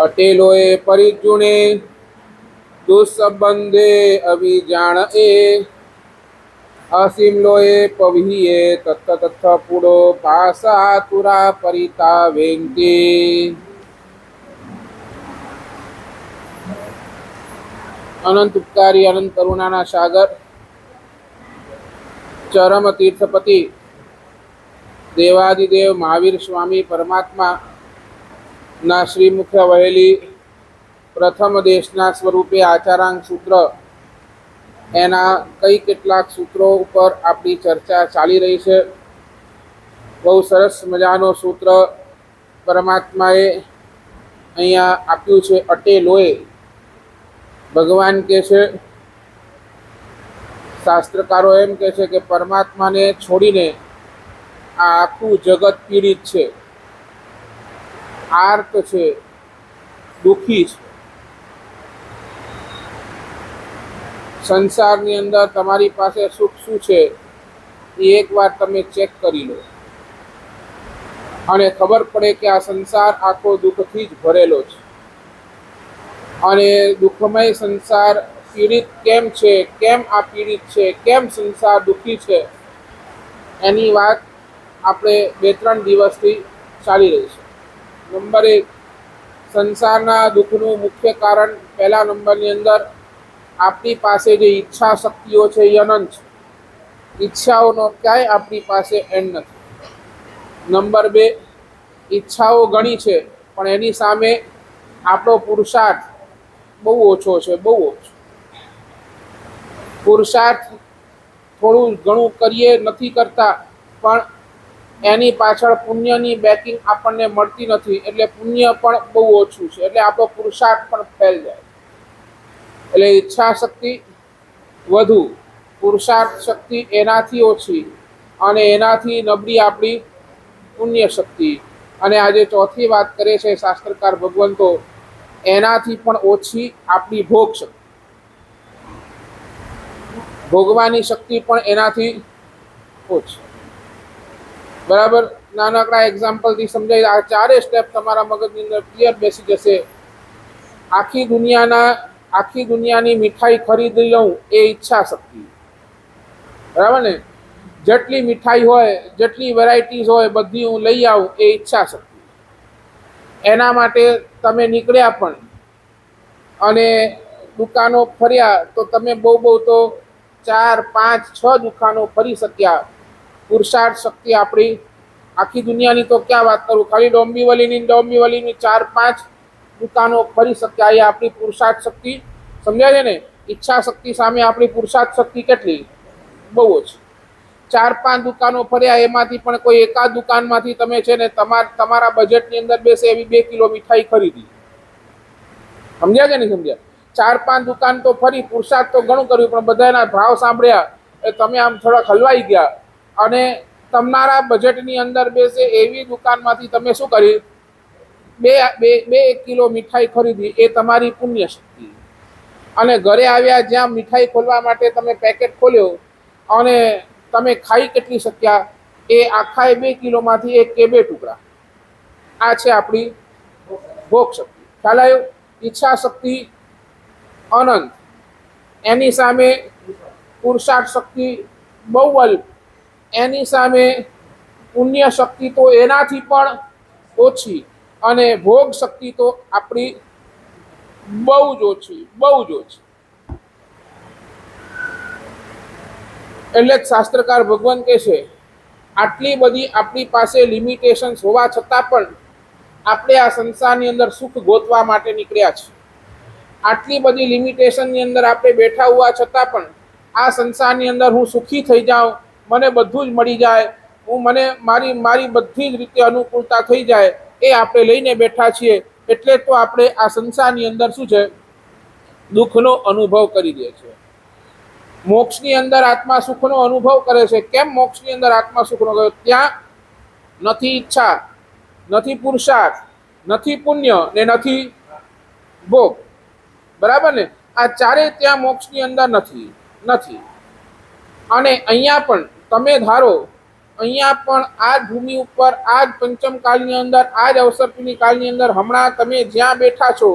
અટેલોએ પરિજુણે દુસંબંધે અભિજાણ એ અસીમલોએ પવિયે તત્ત પુડો પાસાતુરા પરિતા વેંકી. અનંત ઉપકારી અનંત કરુણાના સાગર ચરમ તીર્થપતિ દેવાદિદેવ મહાવીર સ્વામી પરમાત્મા ના શ્રીમુખ વહેલી પ્રથમ દેશના સ્વરૂપે આચારાંગ સૂત્ર એના કઈ કેટલાક સૂત્રો ઉપર આપણી ચર્ચા ચાલી રહી છે. બહુ સરસ મજાનો સૂત્ર પરમાત્માએ અહીંયા આપ્યું છે. અટેલોએ ભગવાન કહે છે, શાસ્ત્રકારો એમ કહે છે કે પરમાત્માને છોડીને આ આખું જગત પીડિત છે, આર્ત છે, દુઃખી છે. સંસારની અંદર તમારી પાસે સુખ શું છે એ એકવાર તમે ચેક કરી લો અને ખબર પડે કે આ સંસાર આખો દુઃખથી જ ભરેલો છે. અને દુઃખમય સંસાર પીડિત કેમ છે, કેમ આ પીડિત છે, કેમ સંસાર દુઃખી છે, એની વાત આપણે 2-3 દિવસથી ચાલી રહી છે. નંબર 1, સંસારના દુઃખનું મુખ્ય કારણ પહેલા નંબરની અંદર આપણી પાસે જે ઈચ્છા શક્તિઓ છે એ અનંત છે. ઈચ્છાઓનો ક્યાંય આપણી પાસે એન્ડ નથી. નંબર 2, ઈચ્છાઓ ઘણી છે પણ એની સામે આપણો પુરુષાર્થ બહુ ઓછો છે, બહુ ઓછો. પુરુષાર્થ થોડું ઘણું કરીએ નથી કરતા, પણ એની પાછળ પુણ્યની બેકિંગ આપણને મળતી નથી, એટલે પુણ્ય પણ બહુ ઓછું છે, એટલે આપણો પુરુષાર્થ પણ ફેલ જાય. એટલે ઈચ્છા શક્તિ વધુ, પુરુષાર્થ શક્તિ એનાથી ઓછી, અને એનાથી નબળી આપણી પુણ્ય શક્તિ. અને આજે ચોથી વાત કરે છે શાસ્ત્રકાર ભગવંતો, એનાથી પણ ઓછી આપણી ભોગ શક્તિ. ભોગવાની શક્તિ પણ એનાથી ઓછી. બરાબર? નાનકડા એક્ઝામ્પલથી સમજાય. આ 4 સ્ટેપ તમારા મગજની અંદર ક્લિયર બેસી જશે. આખી દુનિયાની મીઠાઈ ખરીદી લઉં એ ઈચ્છા શક્તિ. બરાબર ને? જેટલી મીઠાઈ હોય, જેટલી વેરાયટીઝ હોય, બધી હું લઈ આવું એ ઈચ્છા શક્તિ. એના માટે તમે નીકળ્યા પણ અને દુકાનો ફર્યા તો તમે બહુ તો 4, 5, 6 દુકાનો ફરી શક્યા. પુરુષાર્થ શક્તિ આપણી આખી દુનિયાની તો ક્યાં વાત કરું, ખાલી ડોંબીવલીની 4, 5 દુકાનો ફરી શક્યા. એ આપણી પુરુષાર્થ શક્તિ. સમજાય છે ને? ઈચ્છા શક્તિ સામે આપણી પુરુષાર્થ શક્તિ કેટલી? બહુ ઓછી. 4, 5 દુકાનો ફર્યા, એમાંથી પણ કોઈ એકાદ દુકાનમાંથી તમે છે ને તમારા બજેટની અંદર બેસે એવી 2 કિલો મીઠાઈ ખરીદી. સમજ્યા કે નહીં સમજ્યા? 4, 5 દુકાન તો ફરી, પુરુષાર્થ તો ઘણું કર્યું, પણ બધાના ભાવ સાંભળ્યા એ તમે આમ થોડા હલવાઈ ગયા, અને તમારા બજેટની અંદર બેસે એવી દુકાનમાંથી તમે શું કરી? 2 કિલો મીઠાઈ ખરીદી. એ તમારી પુણ્ય શક્તિ. અને ઘરે આવ્યા, જ્યાં મીઠાઈ ખોલવા માટે તમે પેકેટ ખોલ્યો અને તમે ખાઈ કેટલી શક્યા? એ આખા 2 કિલોમાંથી 1 કે 2 ટુકડા. આ છે આપણી ભોગ શક્તિ. ખ્યાલ આવ્યો? ઈચ્છા શક્તિ અનંત, એની સામે પુરુષાર્થ શક્તિ બહુ અલ્પ, એની સામે પુણ્ય શક્તિ તો એનાથી પણ ઓછી, અને ભોગ શક્તિ તો આપણી બહુ જ ઓછી, બહુ જ ઓછી. એટલે જ શાસ્ત્રકાર ભગવાન કહે છે, આટલી બધી આપણી પાસે લિમિટેશન્સ હોવા છતાં પણ આપણે આ સંસારની અંદર સુખ ગોતવા માટે નીકળ્યા છે. આટલી બધી લિમિટેશનની અંદર આપણે બેઠા હોવા છતાં પણ આ સંસારની અંદર હું સુખી થઈ જાઉં, મને બધું જ મળી જાય, મારી બધી જ રીતે અનુકૂળતા થઈ જાય, એ આપણે લઈને બેઠા છીએ. એટલે તો આપણે આ સંસારની અંદર શું છે? દુઃખનો અનુભવ કરી દે છે. મોક્ષની અંદર આત્મા સુખનો અનુભવ કરે છે. કેમ મોક્ષની અંદર આત્મા સુખનો કરે? ત્યાં નથી ઈચ્છા, નથી પુરુષાર્થ, નથી પુણ્ય ને નથી ભોગ. બરાબર ને? આ ચારે ત્યાં મોક્ષની અંદર નથી. અને અહીંયા પણ તમે ધારો અહીંયા પણ આ જ ભૂમિ ઉપર આ જ પંચમ કાળની અંદર આ જ અવસર્પિણી કાળની અંદર હમણાં તમે જ્યાં બેઠા છો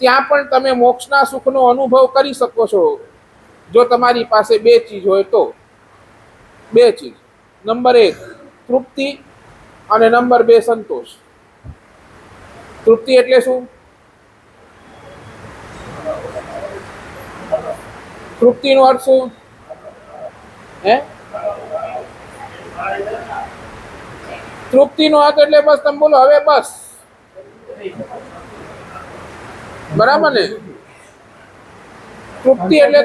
ત્યાં પણ તમે મોક્ષના સુખનો અનુભવ કરી શકો છો જો તમારી પાસે બે ચીજ હોય તો. બે ચીજ, નંબર 1 તૃપ્તિ અને નંબર 2 સંતોષ. તૃપ્તિ એટલે શું? તૃપ્તિનો અર્થ શું? તૃપ્તિનો અર્થ એટલે બસ તમે બોલો હવે બસ, બરાબર ને? તૃપ્તિ એટલે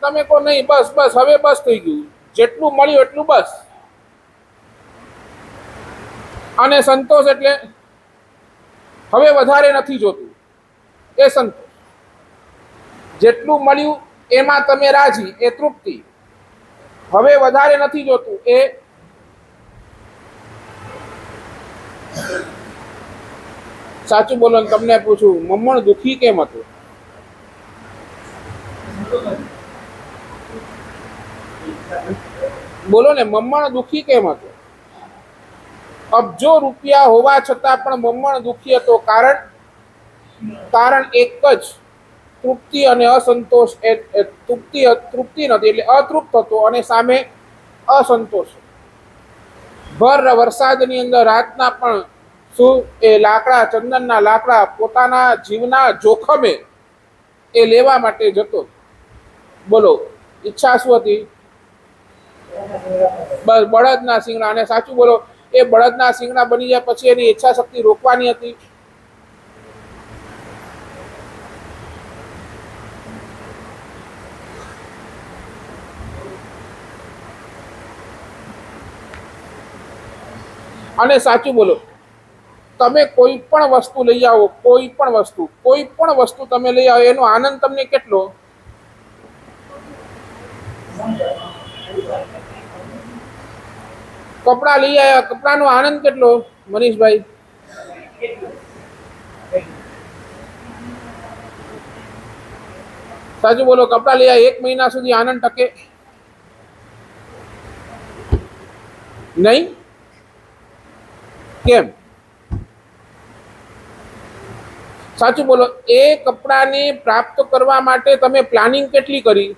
તમે કહો નહીં બસ બસ હવે બસ થઈ ગયું, જેટલું મળ્યું એટલું બસ. અને સંતોષ એટલે હવે વધારે નથી જોતું, એ સંતોષ. જેટલું મળ્યું એમાં તમે રાજી, એ તૃપ્તિ. હવે વધારે નથી જોતું, એ સાચું બોલો ને તમને પૂછું, મમ્મણ દુખી કેમ હતું? બોલો ને, મમ્મણ દુખી કેમ હતું? અબજો રૂપિયા હોવા છતાં પણ મમ્મણ દુખી હતો. કારણ એક જ, તૃપ્તિ અને અસંતોષ. તૃપ્તિ નથી એટલે અતૃપ્ત હતો અને સામે અસંતોષ. ભર વરસાદની અંદર રાતના પણ શું એ લાકડા, ચંદનના લાકડા પોતાના જીવના જોખમે એ લેવા માટે જતો. બોલો, ઈચ્છા શું હતી? બસ બળદના શિંગડા. અને સાચું બોલો, એ બળદના શિંગડા બની જાય પછી એની ઈચ્છા શક્તિ રોકવાની હતી? અને સાચું બોલો, તમે કોઈ પણ વસ્તુ લઈ આવો, કોઈ પણ વસ્તુ તમે લઈ આવો, એનો આનંદ તમને કેટલો? કપડા લઈ આવ્યા, કપડાનો આનંદ કેટલો મનીષભાઈ? સાચું બોલો, કપડા લઈ આવ્યા 1 મહિના સુધી આનંદ ટકે નહીં? કેમ? સાચું બોલો, એ કપડાને પ્રાપ્ત કરવા માટે તમે પ્લાનિંગ કેટલી કરી?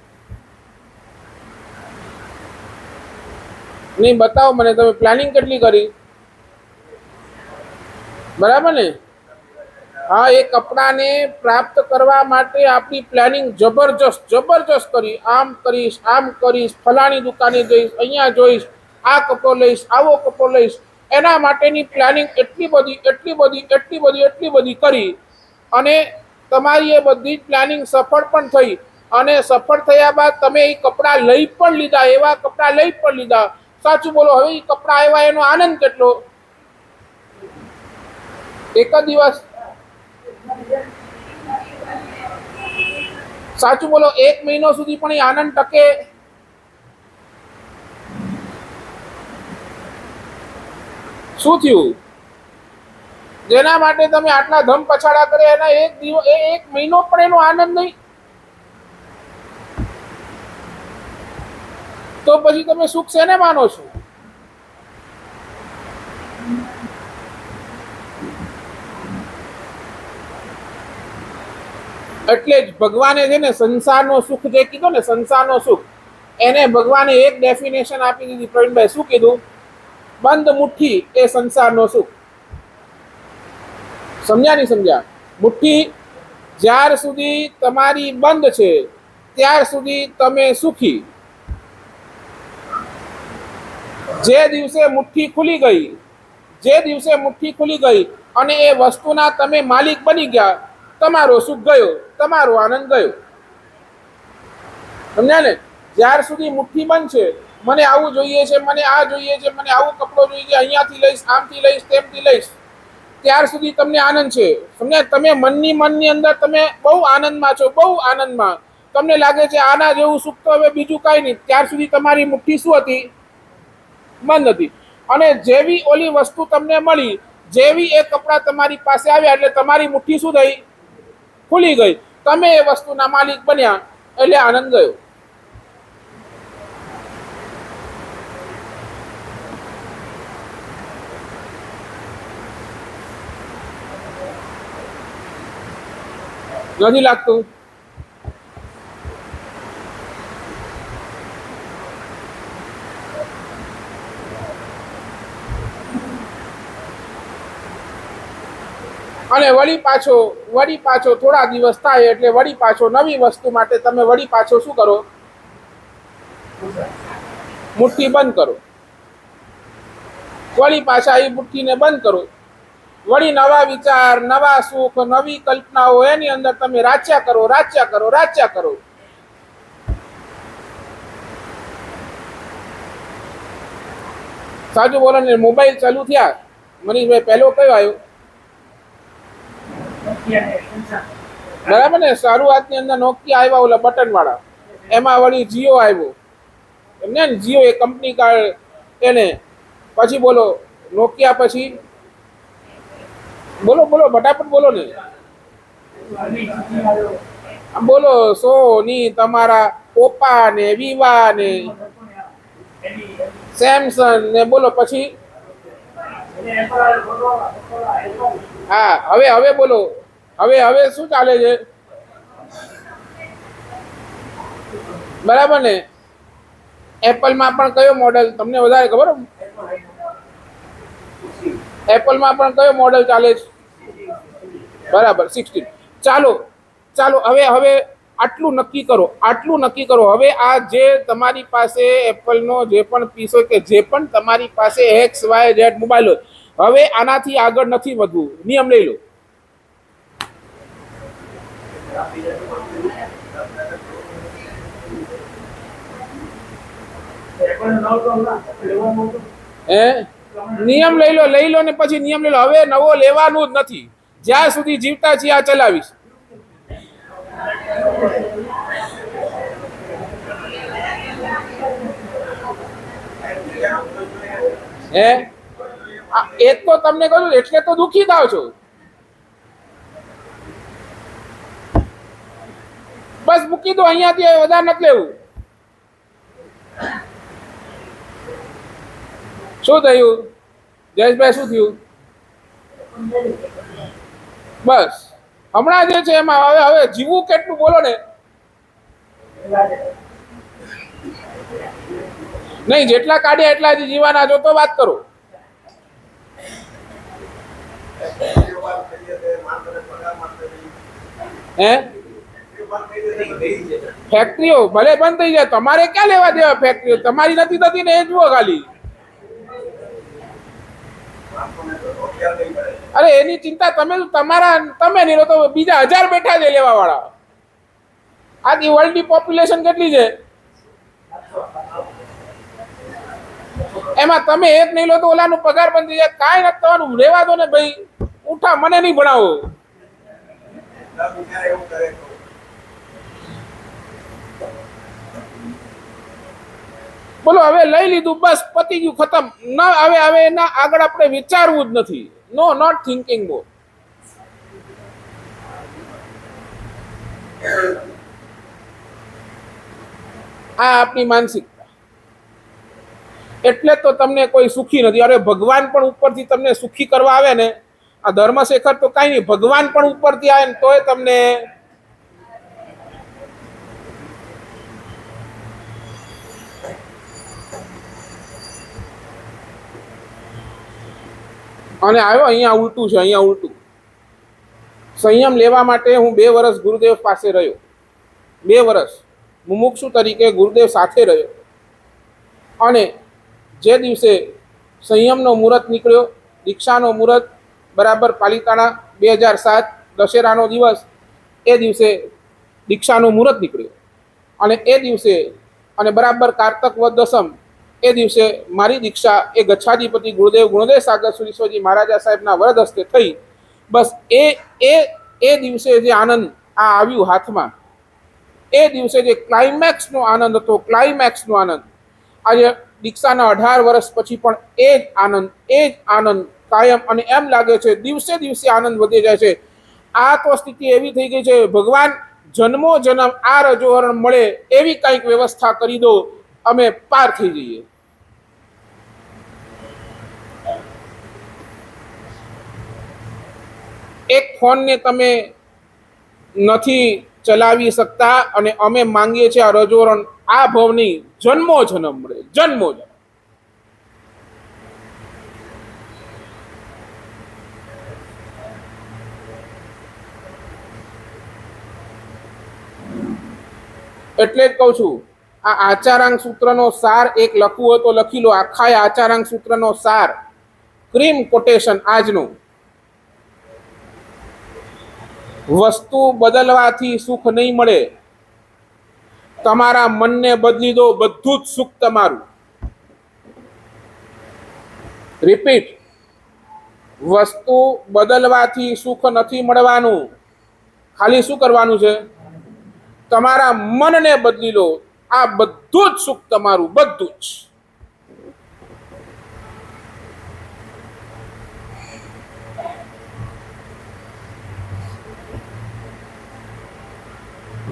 નહીં, બતાવો મને, તમે પ્લાનિંગ કેટલી કરી? બરાબર ને? હા, એ કપડાને પ્રાપ્ત કરવા માટે આપણી પ્લાનિંગ જબરજસ્ત કરી. આમ કરીશ, ફલાણી દુકાને જઈશ, અહીંયા જોઈશ, આ કપડો લઈશ, આવો કપડો લઈશ. એના માટેની પ્લાનિંગ એટલી બધી કરી અને તમારી એ બધી પ્લાનિંગ સફળ પણ થઈ. અને સફળ થયા બાદ તમે એ કપડાં લઈ પણ લીધા, એવા કપડાં લઈ પણ લીધા. સાચું બોલો, હવે એ કપડાં આવ્યા એનો આનંદ કેટલો? એક જ દિવસ. સાચું બોલો, 1 મહિનો સુધી પણ એ આનંદ ટકે? શું થયું? જેના માટે તમે આટલા ધમ પછાડા કરે એના એક મહિનો પણ એનો આનંદ નહીં, તો પછી તમે સુખ શેને માનો છો? એટલે જ ભગવાને છે ને સંસારનો સુખ જે કીધો ને, સંસારનો સુખ, એને ભગવાને એક ડેફિનેશન આપી દીધી. પ્રવીણભાઈ શું કીધું? બંધ મુઠ્ઠી એ સંસારનો સુખ. સમજ્યા નહીં સમજ્યા? મુઠ્ઠી જ્યાર સુધી તમારી બંધ છે ત્યાર સુધી તમે સુખી. જે દિવસે મુઠ્ઠી ખુલી ગઈ અને એ વસ્તુના તમે માલિક બની ગયા, તમારો સુખ ગયો, તમારો આનંદ ગયો. સમજ્યા ને? જ્યાર સુધી મુઠ્ઠી બંધ છે, મને આવું જોઈએ છે, મને આ જોઈએ છે, મને આવું કપડો જોઈએ છે, અહીંયાથી લઈશ, આમથી લઈશ, તેમથી લઈશ, ત્યાર સુધી તમને આનંદ છે. સમજ્યા? તમે મનની અંદર તમે બહુ આનંદમાં છો, બહુ આનંદમાં. તમને લાગે છે આના જેવું સુખ તો હવે બીજું કાંઈ નહીં. ત્યાર સુધી તમારી મુઠ્ઠી શું હતી? બંધ હતી. અને જેવી ઓલી વસ્તુ તમને મળી, જેવી એ કપડા તમારી પાસે આવ્યા એટલે તમારી મુઠ્ઠી શું થઈ? ખુલી ગઈ. તમે એ વસ્તુના માલિક બન્યા એટલે આનંદ ગયો. નથી લાગતું? અને વળી પાછો થોડા દિવસ થાય એટલે વળી પાછો નવી વસ્તુ માટે તમે વળી પાછો શું કરો? મુઠ્ઠી બંધ કરો. વળી પાછા એ મુઠ્ઠીને બંધ કરો. વળી નવા વિચાર, નવા સુખ, નવી કલ્પનાઓ એની અંદર તમે રાચ્યા કરો. સાચું બોલો ને. મોબાઈલ ચાલુ થયા મનીષભાઈ, પહેલો કયો આવ્યો? બરાબર ને. શરૂઆતની અંદર નોકિયા આવ્યા, ઓલા બટન વાળા. એમાં વળી જીઓ આવ્યો. એમને જીઓ એ કંપની કાર્ડ એને. પછી બોલો નોકિયા, પછી બોલો ફટાફટ બોલો ને. બોલો સોની, તમારા ઓપ્પા ને, વિવા ને, સેમસંગ ને, બોલો પછી. હા, હવે બોલો. હવે શું ચાલે છે? બરાબર ને. એપલમાં પણ કયો મોડેલ તમને વધારે ખબર? એપલમાં પણ કયો મોડેલ ચાલે છે? બરાબર, 16. ચાલો હવે આટલું નક્કી કરો. હવે આ જે તમારી પાસે એપલનો જે પણ પીસ હોય કે જે પણ તમારી પાસે XYZ મોબાઈલ હોય, હવે આનાથી આગળ નથી વધવું. નિયમ લઈ લો. નિયમ લઈ લો ને પછી નિયમ લઈ લો. હવે નવો લેવાનું જ નથી. જ્યાં સુધી જીવતા છીએ આ ચલાવીશ. એક તો તમને કહ્યું એટલે તો દુઃખી થાવ છો. બસ મૂકી દો, અહીંયાથી વધારે નથી લેવું. શું થયું જયેશભાઈ? શું થયું? બસ હમણાં જે છે એમાં હવે જીવવું કેટલું બોલો ને. નહીં, જેટલા કાઢ્યા એટલા જીવાના. જો તો વાત કરો. ફેક્ટરીઓ ભલે બંધ થઈ જાય, તમારે ક્યાં લેવા દેવા? ફેક્ટરીઓ તમારી નથી થતી ને, એ જુઓ ખાલી. અરે એની ચિંતા તમે નહીં લો તો બીજા 1000 બેઠા છે લેવા વાળા. આખી વર્લ્ડ ની પોપ્યુલેશન કેટલી છે? એમાં તમે એક નહીં લો તો ઓલાનું પગાર બંધ થઈ જાય. કાંઈ નથી થવાનું, રહેવા દો ને ભાઈ. ઉઠા, મને નહીં ભણાવો. બોલો હવે લઈ લીધું, બસ પતી ગયું, ખતમ. હવે એના આગળ આપણે વિચારવું જ નથી. નોટ થિંકિંગ મોર. આ આપની માનસિકતા. એટલે તો તમને કોઈ સુખી નથી. અરે ભગવાન પણ ઉપરથી તમને સુખી કરવા આવે ને, આ ધર્મશેખર તો કઈ નહીં, ભગવાન પણ ઉપરથી આવે ને તોય તમને અને આવ્યો. અહીંયા ઉલટું છે, અહીંયા ઉલટું. સંયમ લેવા માટે હું 2 વર્ષ ગુરુદેવ પાસે રહ્યો. 2 વર્ષ મુમુક્ષુ તરીકે ગુરુદેવ સાથે રહ્યો. અને જે દિવસે સંયમનો મુહૂર્ત નીકળ્યો, દીક્ષાનો મુહૂર્ત, બરાબર પાલિતાણા 2007 દશેરાનો દિવસ, એ દિવસે દીક્ષાનું મુહૂર્ત નીકળ્યું. અને એ દિવસે અને બરાબર કારતક વદ દસમ એ દિવસે મારી દીક્ષા એ ગચ્છાધિપતિ ગુરુદેવ ગુણદેવ સાગર સુરીશ્વરજી મહારાજા સાહેબના વરદ હસ્તે થઈ. બસ એ દિવસે જે આનંદ આ આવ્યું હાથમાં, એ દિવસે જે ક્લાઇમેક્સનો આનંદ હતો, ક્લાઇમેક્સનો આનંદ આજે દીક્ષાના 18 વર્ષ પછી પણ એ જ આનંદ કાયમ. અને એમ લાગે છે દિવસે દિવસે આનંદ વધી જાય છે. આ તો સ્થિતિ એવી થઈ ગઈ છે, ભગવાન જન્મો જન્મ આ રજોવરણ મળે એવી કંઈક વ્યવસ્થા કરી દો, અમે પાર થઈ જઈએ. એક ફોનને તમે નથી ચલાવી શકતા અને અમે માંગીએ છીએ આ રજોરણ આ ભવની જન્મો જન્મ મળે, જન્મો જન્મ. એટલે જ કહું છું આ આચારાંક સૂત્રનો સાર એક લખવું હોય તો લખી લો. આખા આચારાંક સૂત્રનો સાર ક્રીમ કોટેશન આજનું. વસ્તુ બદલવાથી સુખ નહીં મળે, તમારા મનને બદલી દો, બધું જ સુખ તમારું. રિપીટ, વસ્તુ બદલવાથી સુખ નથી મળવાનું. ખાલી શું કરવાનું છે? તમારા મનને બદલી લો, આ બધું જ સુખ તમારું, બધું જ.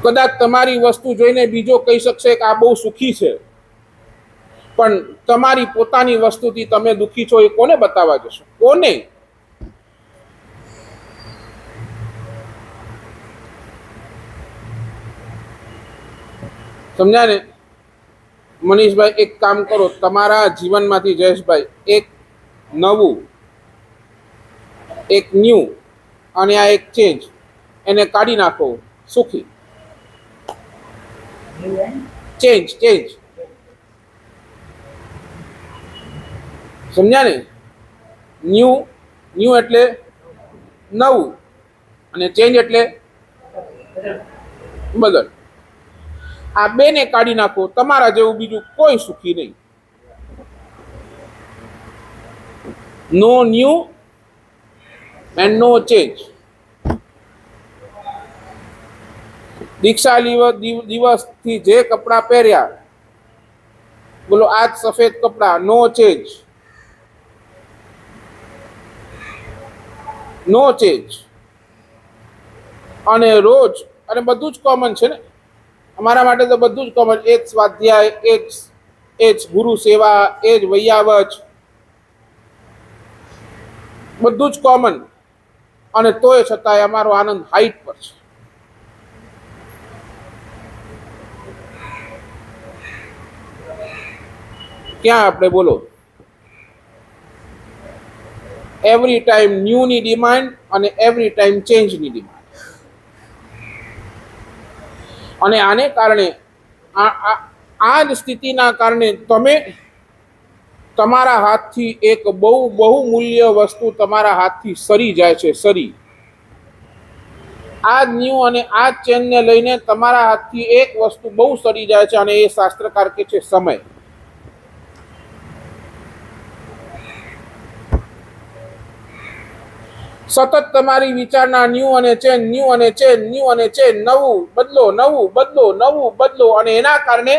કદાચ તમારી વસ્તુ જોઈને બીજો કહી શકશે કે આ બહુ સુખી છે, પણ તમારી પોતાની વસ્તુથી તમે દુઃખી છો એ કોને બતાવવા જશો? કોને? સમજ્યા ને? મનીષભાઈ એક કામ કરો, તમારા જીવનમાંથી જયેશભાઈ એક નવું, એક ન્યૂ અને આ એક ચેન્જ એને કાઢી નાખો. સુખી. Change, change. સમજ્યા ને? ન્યૂ, ન્યૂ એટલે નવું અને ચેન્જ એટલે બદલ. આ બેને કાઢી નાખો, તમારા જેવું બીજું કોઈ સુખી નહીં. નો ન્યૂ એન્ડ નો ચેન્જ. દીક્ષા દિવસથી જે કપડાં પહેર્યા, બોલો આજ સફેદ કપડાં, નો ચેન્જ, નો ચેન્જ. અને રોજ, અને બધું જ કોમન છે ને અમારા માટે તો, બધું જ કોમન. એ જ સ્વાધ્યાય, એ જ ગુરુ સેવા, એ જ વૈયાવચ, બધું જ કોમન. અને તોય છતાંય અમારો આનંદ હાઈટ પર છે. ક્યાં આપણે બોલો? એવરી ટાઈમ ન્યૂની ડિમાન્ડ અને એવરી ટાઈમ ચેન્જની ડિમાન્ડ. અને આને કારણે, આ જ સ્થિતિના કારણે તમે તમારા હાથથી એક બહુ મૂલ્ય વસ્તુ તમારા હાથથી સરી જાય છે. સરી. આ ન્યૂ અને આ ચેનને લઈને તમારા હાથથી એક વસ્તુ બહુ સરી જાય છે, અને એ શાસ્ત્રકાર કે છે સમય. સતત તમારી વિચારના ન્યૂ અને ચેન, ન્યૂ અને ચેન, ન્યૂ અને ચેન, નવું બદલો, નવું બદલો, નવું બદલો. અને એના કારણે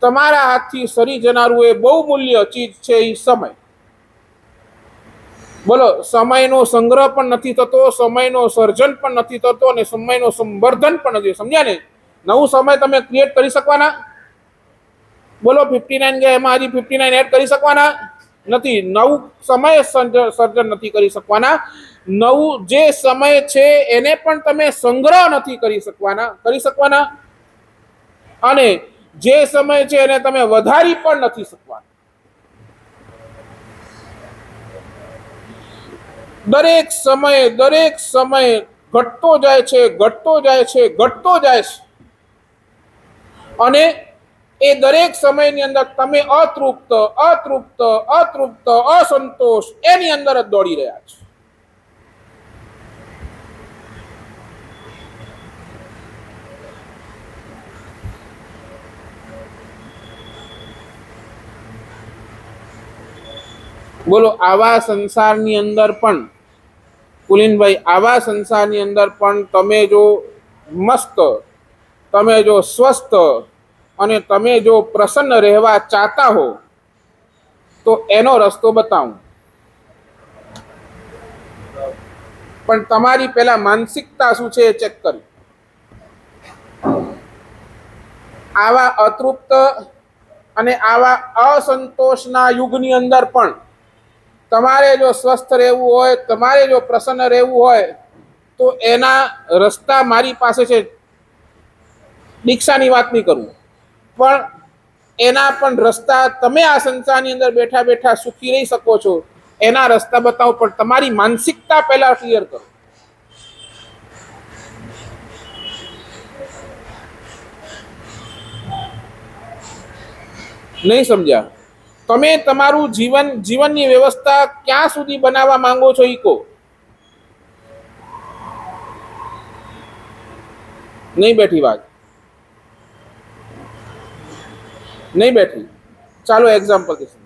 તમારા હાથથી સરી જનારું એ બહુ મૂલ્ય ચીજ છે એ સમય. બોલો, સમયનો સંગ્રહ પણ નથી થતો, સમયનો સર્જન પણ નથી થતો, અને સમયનો સંવર્ધન પણ નથી. સમજ્યા ને? નવું સમય તમે ક્રિએટ કરી શકવાના? બોલો, 59 ગયા એમાં હજી 59 એડ કરી શકવાના નથી. નવું સમય સર્જન નથી કરી શકવાના. નવું જે સમય છે એને પણ તમે સંગ્રહ નથી કરી શકવાના. અને જે સમય છે એને તમે વધારી પણ નથી શકવાના. દરેક સમય ઘટતો જાય છે, ઘટતો જાય છે, ઘટતો જાય છે. અને એ દરેક સમયની અંદર તમે અતૃપ્ત, અસંતોષ એની અંદર જ દોડી રહ્યા છો. બોલો, આવા સંસારની અંદર પણ પુલિનભાઈ, આવા સંસારની અંદર પણ તમે જો મસ્ત, તમે જો સ્વસ્થ અને તમે જો પ્રસન્ન રહેવા ચાહતા હો તો એનો રસ્તો બતાવું. પણ તમારી પહેલા માનસિકતા શું છે એ ચેક કરી. આવા અતૃપ્ત અને આવા અસંતોષના યુગની અંદર પણ તમારે જો સ્વસ્થ રહેવું હોય, તમારે જો પ્રસન્ન રહેવું હોય, તો એના રસ્તા મારી પાસે છે. દીક્ષાની વાત નહીં કરું, પણ એના પણ રસ્તા, તમે આ સંસારની અંદર બેઠા બેઠા સુખી રહી શકો છો એના રસ્તા બતાવો, પણ તમારી માનસિકતા પહેલા ક્લિયર કરો. નહીં સમજ્યા? તમે તમારું જીવનની વ્યવસ્થા ક્યાં સુધી બનાવવા માંગો છો ઈ કહો. નહીં બેઠી વાત, નહીં બેઠી. ચાલો એક્ઝામ્પલ દઈશું.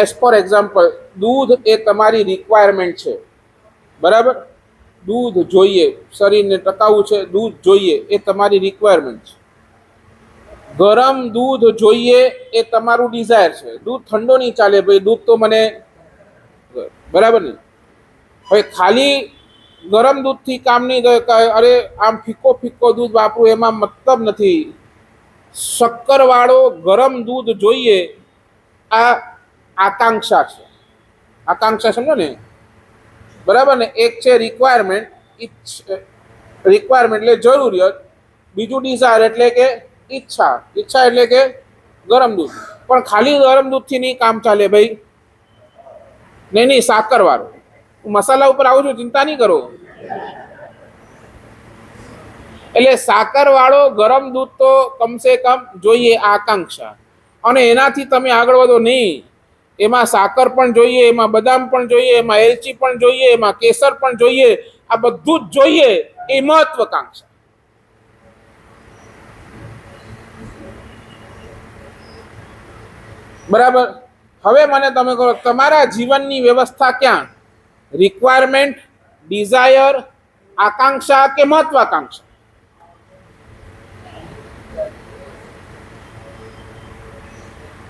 એઝ ફોર એક્ઝામ્પલ, દૂધ એ તમારી રિક્વાયરમેન્ટ છે, બરાબર? દૂધ જોઈએ, શરીરને ટકાવવું છે, દૂધ જોઈએ, એ તમારી રિક્વાયરમેન્ટ છે. ગરમ દૂધ જોઈએ એ તમારું ડિઝાયર છે. દૂધ ઠંડો નહીં ચાલે ભાઈ, દૂધ તો મને, બરાબર ને? હવે ખાલી ગરમ દૂધથી કામ નહીં થાય. અરે આમ ફીકો ફીકો દૂધ વાપરું, એમાં મતલબ નથી. શક્કરવાળો ગરમ દૂધ જોઈએ, આ આકાંક્ષા છે. આકાંક્ષા સમજો ને, બરાબર ને? એક છે રિક્વાયરમેન્ટ, રિક્વાયરમેન્ટ એટલે જરૂરિયાત. બીજું ડિઝાયર એટલે કે ઈચ્છા. ઈચ્છા એટલે કે ગરમ દૂધ. પણ ખાલી ગરમ દૂધથી નહીં કામ ચાલે ભાઈ. નહીં, સાકર વાળો. હું મસાલા ઉપર આવું છું, ચિંતા નહીં કરો. એટલે સાકર વાળો ગરમ દૂધ તો કમસે કમ જોઈએ, આકાંક્ષા. અને એનાથી તમે આગળ વધો નહીં. એમાં સાકર પણ જોઈએ, એમાં બદામ પણ જોઈએ, એમાં એલચી પણ જોઈએ, એમાં કેસર પણ જોઈએ. આ બધું જ જોઈએ, એ મહત્વકાંક્ષા. બરાબર? હવે મને તમે કહો, તમારા જીવનની વ્યવસ્થા ક્યાં? રિક્વાયરમેન્ટ, ડિઝાયર, આકાંક્ષા કે મહત્વાકાંક્ષા?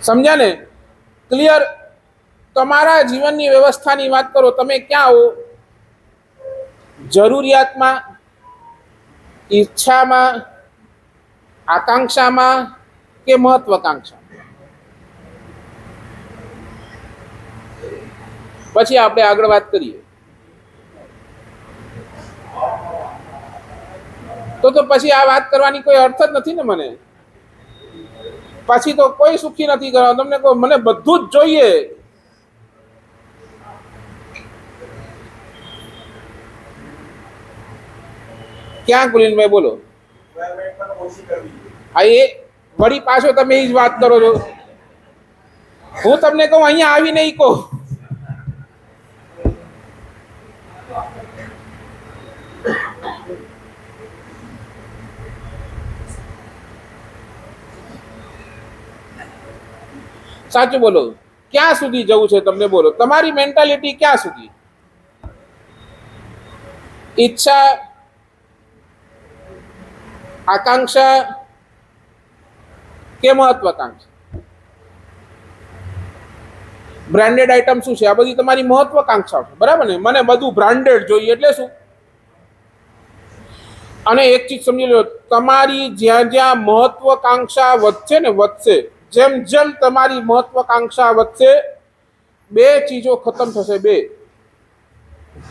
સમજ્યા ને? ક્લિયર? તમારા જીવનની વ્યવસ્થાની વાત કરો, તમે ક્યાં હો? જરૂરિયાતમાં, ઈચ્છામાં, આકાંક્ષામાં કે મહત્વાકાંક્ષા? પછી આપણે આગળ વાત કરીએ. તો પછી આ વાત કરવાની કોઈ અર્થ જ નથી ને મને. પછી તો કોઈ સુખી નથી કરવા. તમને કહો મને બધું જ જોઈએ, ક્યાં કુલીનભાઈ બોલો? આ એ વળી પાછો તમે એ જ વાત કરો છો. હું તમને કહું અહીંયા આવીને ઈ કહો. સાચું બોલો, ક્યાં સુધી જવું છે તમને? બોલો, તમારી મેન્ટાલિટી ક્યાં સુધી? ઈચ્છા, આકાંક્ષા કે મહત્વાકાંક્ષા? બ્રાન્ડેડ આઇટમ શું છે? આ બધી તમારી મહત્વાકાંક્ષાઓ છે, બરાબર ને? મને બધું બ્રાન્ડેડ જોઈએ એટલે શું? અને એક ચીજ સમજી લો, તમારી જ્યાં જ્યાં મહત્વાકાંક્ષા વધશે ને, વધશે, જેમ જેમ તમારી મહત્વાકાંક્ષા વધશે, બે ચીજો ખતમ થશે. બે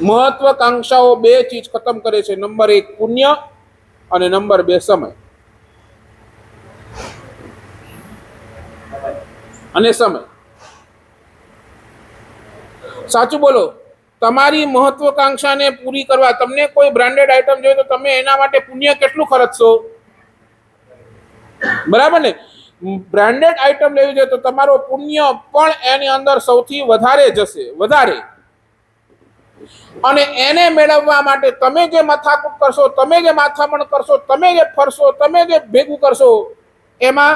મહત્વાકાંક્ષાઓ બે ચીજ ખતમ કરે છે. નંબર 1 પુણ્ય અને નંબર 2 સમય. અને સમય. સાચું બોલો, તમારી મહત્વાકાંક્ષાને પૂરી કરવા તમને કોઈ બ્રાન્ડેડ આઇટમ જોઈએ તો તમે એના માટે પુણ્ય કેટલું ખર્ચશો? બરાબર ને? બ્રાન્ડેડ આઇટમ લેવી જોઈએ તો તમારો પુણ્ય પણ એની અંદર સૌથી વધારે જશે, વધારે. અને એને મેળવવા માટે તમે જે માથાકૂટ કરશો, તમે જે માથામણ કરશો, તમે જે ફરશો, તમે જે ભેગું કરશો, એમાં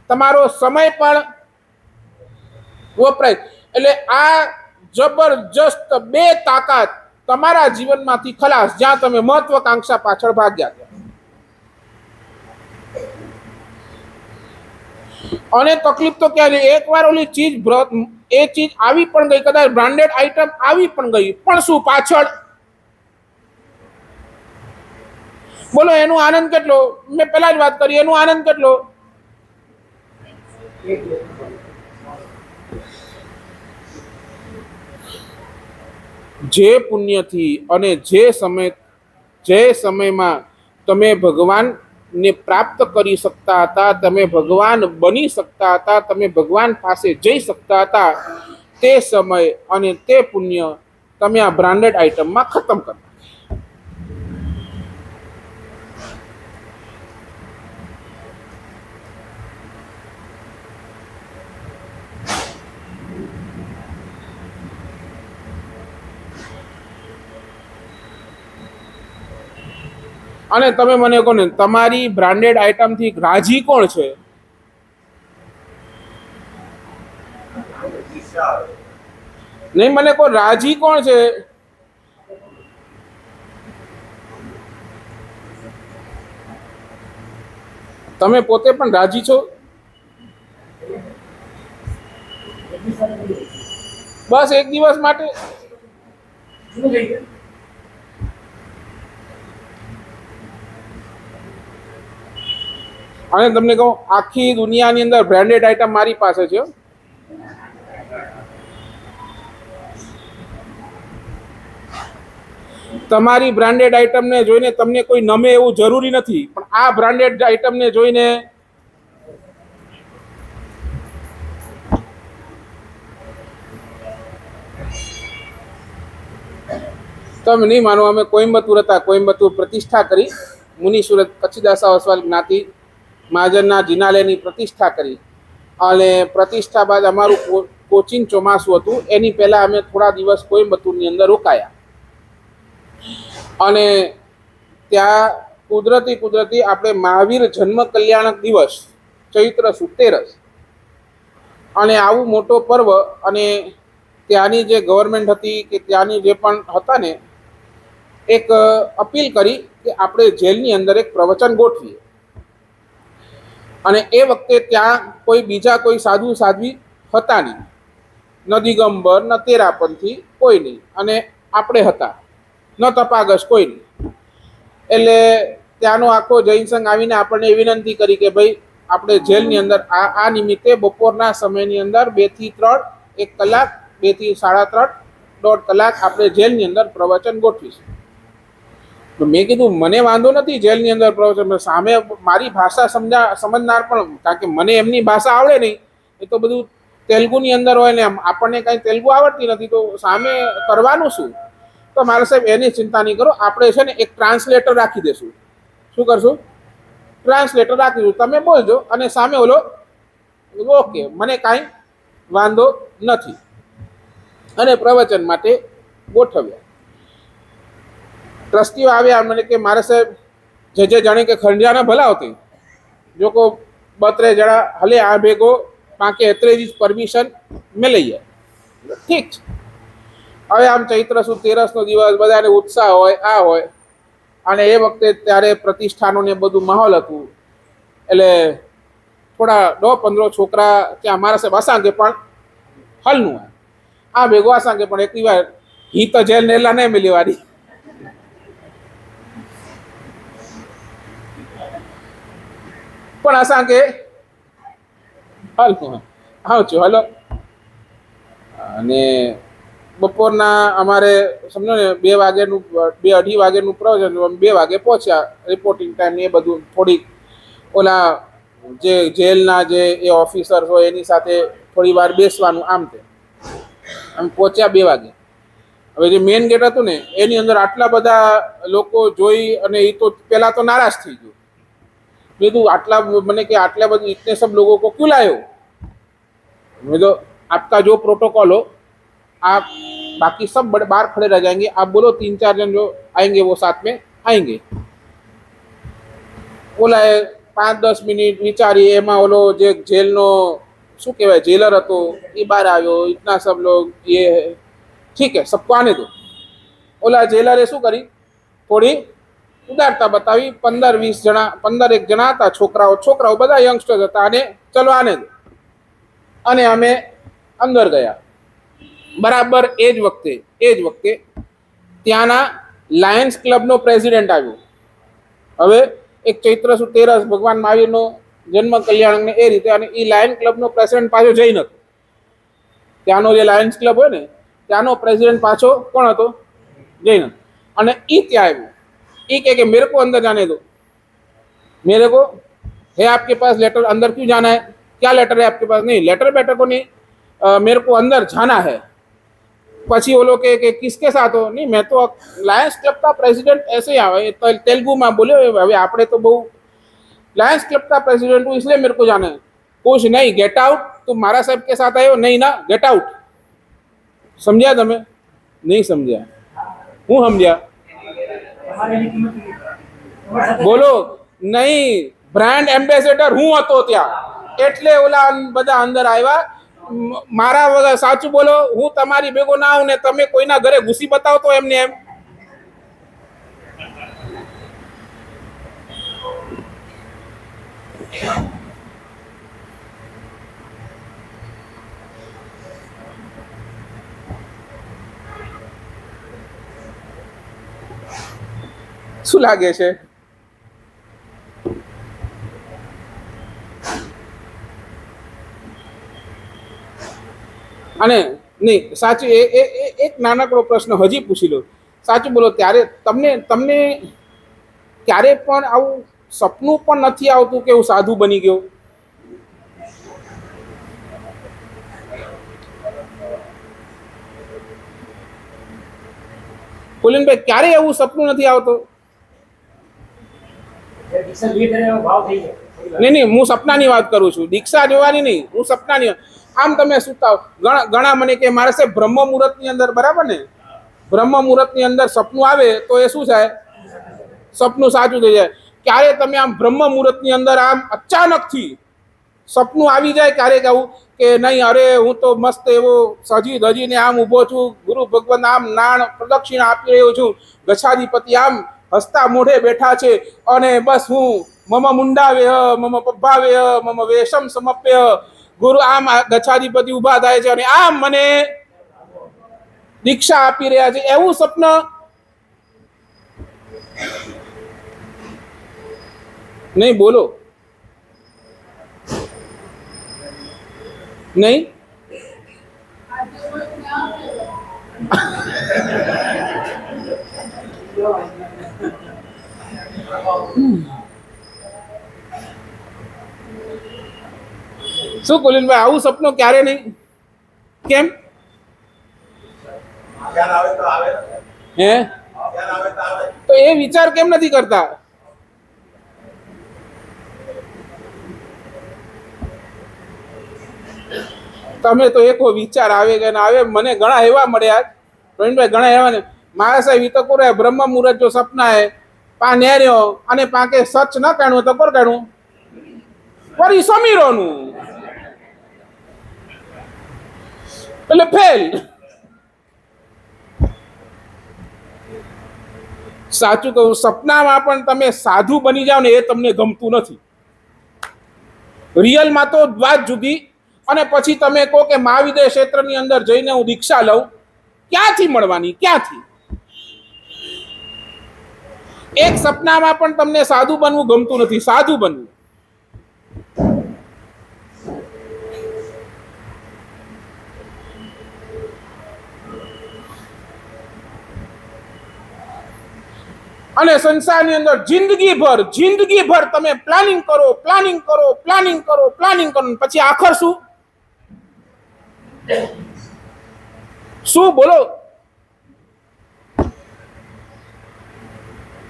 તમારો સમય પણ વપરાય. એટલે આ જબરજસ્ત બે તાકાત તમારા જીવનમાંથી ખલાસ, જ્યાં તમે મહત્વાકાંક્ષા પાછળ ભાગ્યા. અને તકલીફ તો ક્યારે, એકવાર ઓલી ચીજ, એ ચીજ આવી પણ ગઈ, કદાચ બ્રાન્ડેડ આઇટમ આવી પણ ગઈ, પણ શું પાછળ? બોલો, એનો આનંદ કેટલો? મેં પહેલા જ વાત કરી, એનો આનંદ કેટલો? જે પુણ્યથી અને જે સમયમાં તમે ભગવાનને પ્રાપ્ત કરી શકતા હતા, તમે ભગવાન બની શકતા હતા, તમે ભગવાન પાસે જઈ શકતા હતા, તે સમય અને તે પુણ્ય તમે આ બ્રાન્ડેડ આઇટમમાં ખતમ કરો. અને તમે મને કહો ને, તમારી બ્રાન્ડેડ આઇટમથી રાજી કોણ છે? નહીં, મને કહો રાજી કોણ છે? તમે પોતે પણ રાજી છો? બસ એક દિવસ માટે. અને તમને કહું, આખી દુનિયાની અંદર બ્રાન્ડેડ આઇટમ મારી પાસે છે. તમારી બ્રાન્ડેડ આઇટમને જોઈને તમને કોઈ નમે એવું જરૂરી નથી, પણ આ બ્રાન્ડેડ આઇટમને જોઈને તમે નહીં માનો, અમે કોઈમ્બતુર હતા, કોઈમ્બતુર પ્રતિષ્ઠા કરી, મુનિ સુરત કચ્છદાસા વસવાલ જ્ઞાતિ મહાજનના જિનાલયની પ્રતિષ્ઠા કરી. અને પ્રતિષ્ઠા બાદ અમારું કોચિંગ ચોમાસું હતું, એની પહેલાં અમે થોડા દિવસ કોઈમ્બતુરની અંદર રોકાયા. અને ત્યાં કુદરતી આપણે મહાવીર જન્મ કલ્યાણક દિવસ ચૈત્ર સુદ 13 અને આવું મોટો પર્વ, અને ત્યાંની જે ગવર્મેન્ટ હતી કે ત્યાંની જે પણ હતા ને, એક અપીલ કરી કે આપણે જેલની અંદર એક પ્રવચન ગોઠવીએ. અને એ વખતે ત્યાં કોઈ બીજા કોઈ સાધુ સાધ્વી હતા નહીં, ન દિગંબર ન તેરાપંથી કોઈ નહીં, અને આપણે હતા, ન તપાગસ કોઈ નહીં. એટલે ત્યાંનો આખો જૈન સંઘ આવીને આપણને વિનંતી કરી કે ભાઈ આપણે જેલની અંદર આ નિમિત્તે બપોરના સમયની અંદર 2 થી 3 1 કલાક, 2 થી 3.5 1.5 કલાક આપણે જેલની અંદર પ્રવચન ગોઠવીશું. મેં કીધું મને વાંધો નથી જેલની અંદર પ્રવચન, સામે મારી ભાષા સમજનાર પણ, કારણ કે મને એમની ભાષા આવડે નહીં, એ તો બધું તેલુગુની અંદર હોય ને આપણને કાંઈ તેલુગુ આવડતી નથી, તો સામે કરવાનું શું? તો મારા સાહેબ એની ચિંતા નહીં કરો, આપણે છે ને એક ટ્રાન્સલેટર રાખી દઈશું. શું કરશું? ટ્રાન્સલેટર રાખીશું, તમે બોલજો અને સામે ઓલો ઓકે, મને કાંઈ વાંધો નથી. અને પ્રવચન માટે ગોઠવ્યા. ટ્રસ્ટીઓ આવ્યા, મને કે મારા સાહેબ જે જાણે કે ખંડિયાના ભલા હોતી, જો કો 32 જણા હલે આ ભેગો પાંકે એતરેજી પરમિશન મેં લઈએ. ઠીક છે. હવે આમ ચૈત્ર સુદ 13 દિવસ, બધાને ઉત્સાહ હોય, આ હોય. અને એ વખતે ત્યારે પ્રતિષ્ઠાનો ને બધું માહોલ હતું, એટલે થોડા 10-15 છોકરા ત્યાં મારા સાહેબ અસાંગે પણ હલનું આ ભેગો અસાંગે પણ એક વાર હી તો જેલ નેલા નહીં મિલવાની. પણ અસાંગે હલનું આવજો હલો. અને બપોરના અમારે સમજો ને 2 વાગ્યાનું 2-2:30 વાગ્યાનું પ્રવચન, 2 વાગે પહોંચ્યા, રિપોર્ટિંગ ટાઈમ એ બધું થોડીક ઓલા જે જેલના જે એ ઓફિસર્સ હોય એની સાથે થોડી વાર બેસવાનું, આમ તે અમે પહોંચ્યા 2 વાગે. હવે જે મેઇન ગેટ હતું ને એની અંદર આટલા બધા લોકો જોઈ, અને એ તો પહેલાં તો નારાજ થઈ ગયું. કીધું આટલા, મને કે આટલા બધા ઇતને સબ લોકો को क्यों लाए हो? मैं तो आपका जो प्रोटोकॉल हो, आप बाकी सब बाहर खड़े रह जाएंगे, आप बोलो 3-4 जन जो आएंगे वो साथ में आएंगे. બોલાય 5-10 મિનિટ વિચારી, એમાં ઓલો જે જેલનો શું કહેવાય જેલર હતો એ બહાર આવ્યો. ઇતના સબ લોગ એ ઠીક હે, સબકો આને દો. ઓલા જેલરે શું કરી, થોડી ઉદારતા બતાવી. 15-20 જણા, 15-1 જણા હતા, છોકરાઓ બધા યંગસ્ટર્સ હતા, અને ચલો આને દો. અને અમે અંદર ગયા. બરાબર એ જ વખતે ત્યાંના લાયન્સ ક્લબનો પ્રેસિડેન્ટ આવ્યો. હવે એક ચૈત્ર સુદ 13 ભગવાન મહાવીરનો જન્મ કલ્યાણકને એ રીતે, અને એ લાયન ક્લબનો પ્રેસિડેન્ટ પાછો જૈન હતો. ત્યાંનો જે લાયન્સ ક્લબ હોય ને ત્યાંનો પ્રેસિडेंट પાછો કોણ હતો? જૈન. અને એ ત્યાં આવ્યું, એ કે मेरे को अंदर जाने दो, मेरे को है आपके पास लेटर, अंदर क्यों जाना है, क्या लेटर है आपके पास? नहीं लेटर बेटर को नहीं, मेरे को अंदर जाना है. પછી वो लोग के किसके साथ हो? नहीं मैं तो लायंस क्लब का प्रेसिडेंट ऐसे ही आवे तेलुगु में बोले, अभी आपने तो बहु लायंस क्लब का प्रेसिडेंट हूँ इसलिए मेरे को जाना है. कुछ नहीं, गेट आउट. तुम मारा साहब के साथ आए हो? नहीं ना, गेट आउट. समझा તમે? नहीं समझा. હું સમજ્યા? બોલો. નહીં, બ્રાન્ડ એમ્બેસેડર હું હતો ત્યાં, એટલે ઓલા બધા અંદર આવ્યા. મારા વગર સાચું બોલો, હું તમારી ભેગો ના આવું ને તમે કોઈના ઘરે ઘૂસી બતાવો તો એમને એમ શું લાગે છે? અને નહીં સાચું એક નાનકડો પ્રશ્ન હજી પૂછી લો. સાચું બોલો, ત્યારે તમને ક્યારે પણ આવું સપનું પણ નથી આવતું કે હું સાધુ બની ગયો? કુલીનભાઈ, ક્યારે એવું સપનું નથી આવતું? નહીં, હું સપનાની વાત કરું છું, દીક્ષા જોવાની નહીં, હું સપનાની. આમ તમે સુતા ઘણા મને કે મારે સાહેબ બ્રહ્મ મુહૂર્તની અંદર, બરાબર ને, બ્રહ્મ મુહૂર્તની અંદર સપનું આવે તો એ શું થાય? સપનું સાચું થઈ જાય. ક્યારે તમે આમ બ્રહ્મ મુહૂર્તની અંદર આમ અચાનકથી સપનું આવી જાય ક્યારેક આવું કે નહીં, અરે હું તો મસ્ત એવો સજી ધજીને આમ ઊભો છું, ગુરુ ભગવાન આમ નાણ પ્રદક્ષિણા આપી રહ્યો છું, ગચ્છાધિપતિ આમ હસતા મોઢે બેઠા છે અને બસ હું મમ મુંડાવેહ મમ પબ્ભાવેહ મમ વેશમ સમપ્ય, ગુરુ આમ ગચ્છાધિપતિ ઊભા થાય છે અને આમ મને દીક્ષા આપી રહ્યા છે, એવું સપનું નહીં? બોલો. નહીં? શું કુલીનભાઈ, આવું સપનું ક્યારે નહીં? કેમ? હે તો એ વિચાર કેમ નથી કરતા? તમે તો એકો વિચાર આવે કે ના આવે. મને ઘણા એવા મળ્યા પ્રવીણભાઈ, ઘણા એવા ને મારા સાહેબ ઈ તો કોરે બ્રહ્મ મુહૂર્ત જો સપના હે પા નેર્યો અને પાકે સચ ન કાણું તો કોર કાણું વરી સમીરોનું એટલે ફેલ. સાચું કહું, સપનામાં પણ તમે સાધુ બની જાઓ ને એ તમને ગમતું નથી. રિયલમાં તો વાત જુદી. અને પછી તમે કહો કે મહાવિદ્ય ક્ષેત્રની અંદર જઈને હું દીક્ષા લઉં, ક્યાંથી મળવાની? ક્યાંથી? એક સપનામાં પણ તમને સાધુ બનવું ગમતું નથી. સાધુ બનવું અને સંસારની અંદર જિંદગી ભર તમે પ્લાનિંગ કરો, પછી આખર શું બોલો?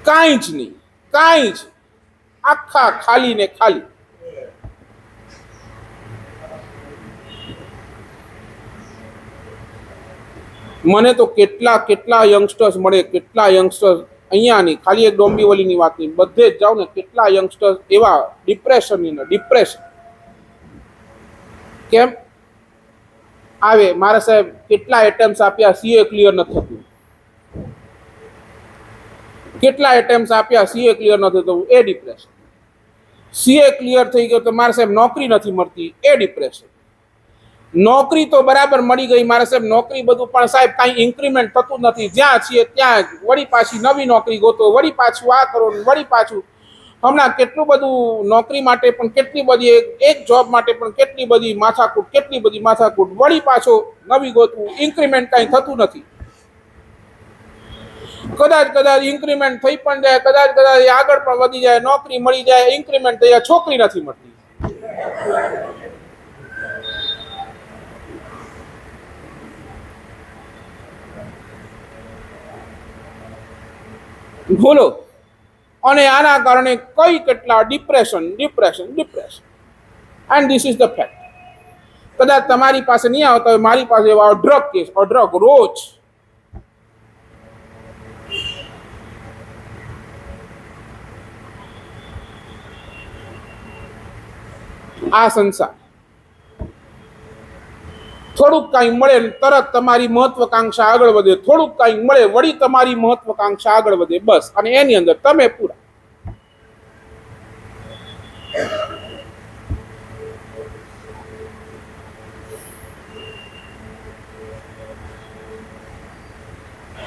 કાંઈ જ નહીં, કાંઈ જ. આખા ખાલી ને ખાલી. મને તો કેટલા યંગસ્ટર્સ મળે, કેટલા યંગસ્ટર્સ અહીંયા નહીં, ખાલી એક ડોંબીવલીની વાત નહીં, બધે જ જાઓ ને કેટલા યંગસ્ટર્સ એવા ડિપ્રેશનની અંદર. ડિપ્રેશન કેમ આવે? મારા સાહેબ કેટલા એટેમ્પ્ટ આપ્યા, સીએ ક્લિયર નથી થતું. કેટલા એટેમ્પ્ટ આપ્યા, સીએ ક્લિયર નથી થતું, એ ડિપ્રેશન. સીએ ક્લિયર થઈ ગયો તો મારા સાહેબ નોકરી નથી મળતી, એ ડિપ્રેશન. નોકરી તો બરાબર મળી ગઈ મારા સાહેબ, નોકરી બધું પણ સાહેબ કાંઈ ઇન્ક્રીમેન્ટ થતું નથી. જ્યાં છીએ ત્યાં જ વળી પાછી નવી નોકરી ગોતો, વળી પાછું આ કરો, વળી પાછું હમણાં કેટલું બધું નોકરી માટે પણ કેટલી બધી એક જોબ માટે પણ કેટલી બધી માથાકૂટ વળી પાછો નવી ગોતવું, ઇન્ક્રીમેન્ટ કાંઈ થતું નથી. કદાચ ઇન્ક્રીમેન્ટ થઈ પણ જાય, કદાચ આગળ પણ વધી જાય, નોકરી મળી જાય, ઇન્ક્રીમેન્ટ થઈ જાય, છોકરી નથી મળતી. બોલો. અને આના કારણે કઈ કેટલા depression. And this is the fact. કદાચ તમારી પાસે નહીં આવતા હોય, મારી પાસે એવા અઢળક રોજ આ સંસાર થોડુંક કાંઈ મળે તરત તમારી મહત્વકાંક્ષા આગળ વધે, થોડુંક કાંઈ મળે વળી તમારી મહત્વકાંક્ષા આગળ વધે, બસ. અને એની અંદર તમે પૂરા.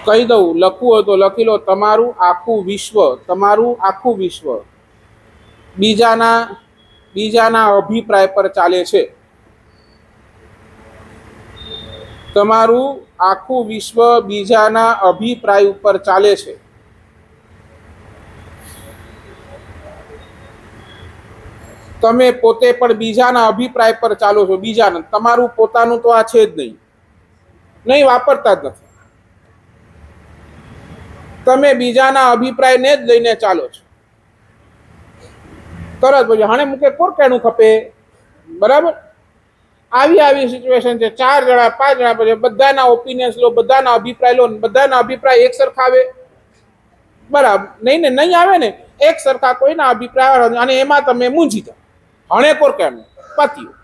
કહી દઉં, લખવું હોય તો લખી લો. તમારું આખું વિશ્વ બીજાના અભિપ્રાય પર ચાલે છે. તમારું આખું વિશ્વ બીજાના અભિપ્રાય ઉપર ચાલે છે. તમે પોતે પણ બીજાના અભિપ્રાય પર ચાલો છો. બીજાના, તમારું પોતાનું તો આ છે જ નહીં, વાપરતા જ નથી. તમે બીજાના અભિપ્રાયને જ લઈને ચાલો છો. તરત પછી હાણે મૂકે કોર કેનું ખપે, બરાબર? આવી સિચ્યુએશન છે. 4 જણા 5 જણા પછી બધાના ઓપિનિયન્સ લો, બધાના અભિપ્રાય લો, બધાના અભિપ્રાય એક સરખા આવે, બરાબર? નહીં આવે ને એક સરખા કોઈના અભિપ્રાય, અને એમાં તમે મૂંઝી જાઓ. હણે કોર કેનું પત્યું.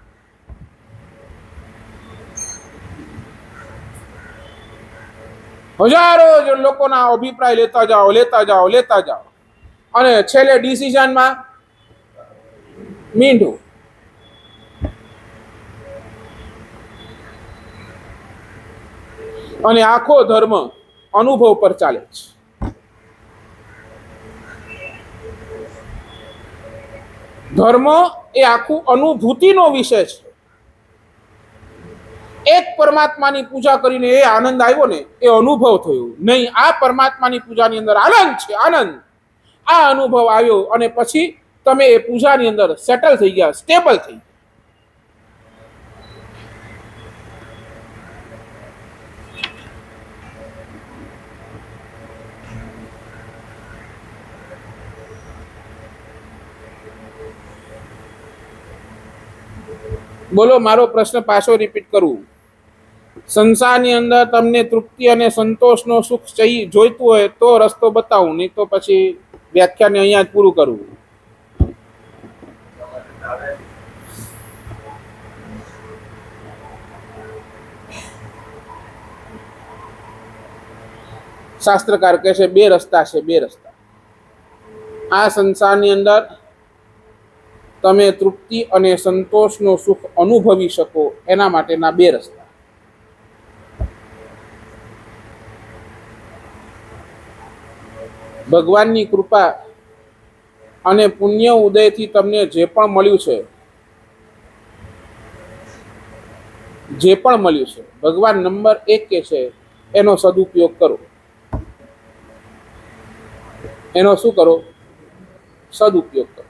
હજારો લોકોના અભિપ્રાય લેતા જાઓ અને છેલ્લે ડિસિઝનમાં મીંઢું. અને આખો ધર્મ અનુભવ પર ચાલે છે. ધર્મ એ આખું અનુભૂતિનો વિષય છે. એક પરમાત્માની પૂજા કરીને એ આનંદ આવ્યો ને, એ અનુભવ થયો નહીં. આ પરમાત્માની પૂજાની અંદર આનંદ છે, આનંદ. આ અનુભવ આવ્યો અને પછી તમે એ પૂજાની અંદર સેટલ થઈ ગયા, સ્ટેબલ થઈ ગયા. બોલો, મારો પ્રશ્ન પાછો રિપીટ કરું. સંસારની અંદર તમને તૃપ્તિ અને સંતોષનો સુખ જોઈતું હોય તો રસ્તો બતાવું, નહીં તો પછી વ્યાખ્યાને અહીંયા જ પૂરું કરવું. શાસ્ત્રકાર કહે છે 2 રસ્તા છે, 2 રસ્તા. આ સંસારની અંદર તમે તૃપ્તિ અને સંતોષનો સુખ અનુભવી શકો એના માટેના 2 રસ્તા. ભગવાનની કૃપા અને પુણ્ય ઉદયથી તમને જે પણ મળ્યું છે, ભગવાન નંબર 1 કે છે એનો સદુપયોગ કરો. એનો શું કરો? સદુપયોગ કરો.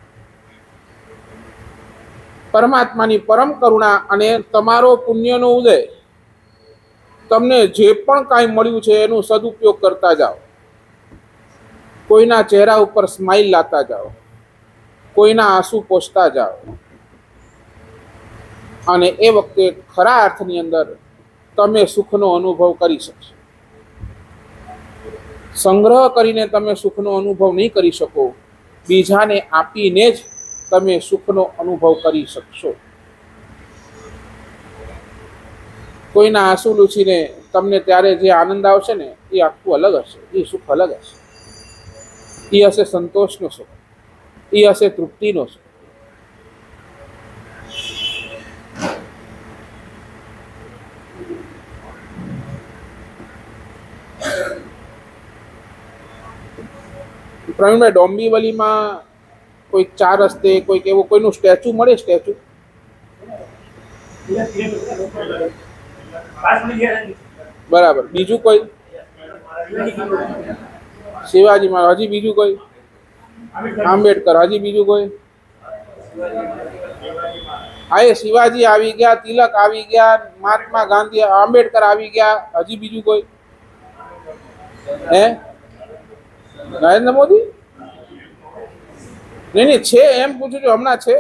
પરમાત્માની પરમ કરુણા અને તમારો પુણ્યનો ઉદય, તમને જે પણ કાંઈ મળ્યું છે એનું સદુપયોગ કરતા જાઓ. કોઈના ચહેરા ઉપર સ્માઇલ લાતા જાઓ, કોઈના આંસુ પોંછતા જાઓ, અને એ વખતે ખરા અર્થની અંદર તમે સુખનો અનુભવ કરી શકશો. સંગ્રહ કરીને તમે સુખનો અનુભવ નહીં કરી શકો, બીજાને આપીને જ તમે સુખનો અનુભવ કરી શકશો. કોઈના આંસુ લૂછીને તમને ત્યારે જે આનંદ આવશે ને, એ આખું અલગ હશે, એ સુખ અલગ હશે. એ હશે સંતોષનો સુખ, એ હશે તૃપ્તિનો સુખ. પ્રવીણભાઈ, ડોંબીવલીમાં કોઈક 4 રસ્તે, કોઈક એવું કોઈનું સ્ટેચ્યુ મળે, સ્ટેચ્યુ બરાબર. બીજું કોઈ? શિવાજી મહારાજ. હજી બીજું કોઈ? આંબેડકર. હજી બીજું કોઈ? હા, એ શિવાજી આવી ગયા, તિલક આવી ગયા, મહાત્મા ગાંધી, આંબેડકર આવી ગયા. હજી બીજું કોઈ? હે? નરેન્દ્ર મોદી? નહીં નહીં, છે એમ પૂછું છું, હમણાં છે?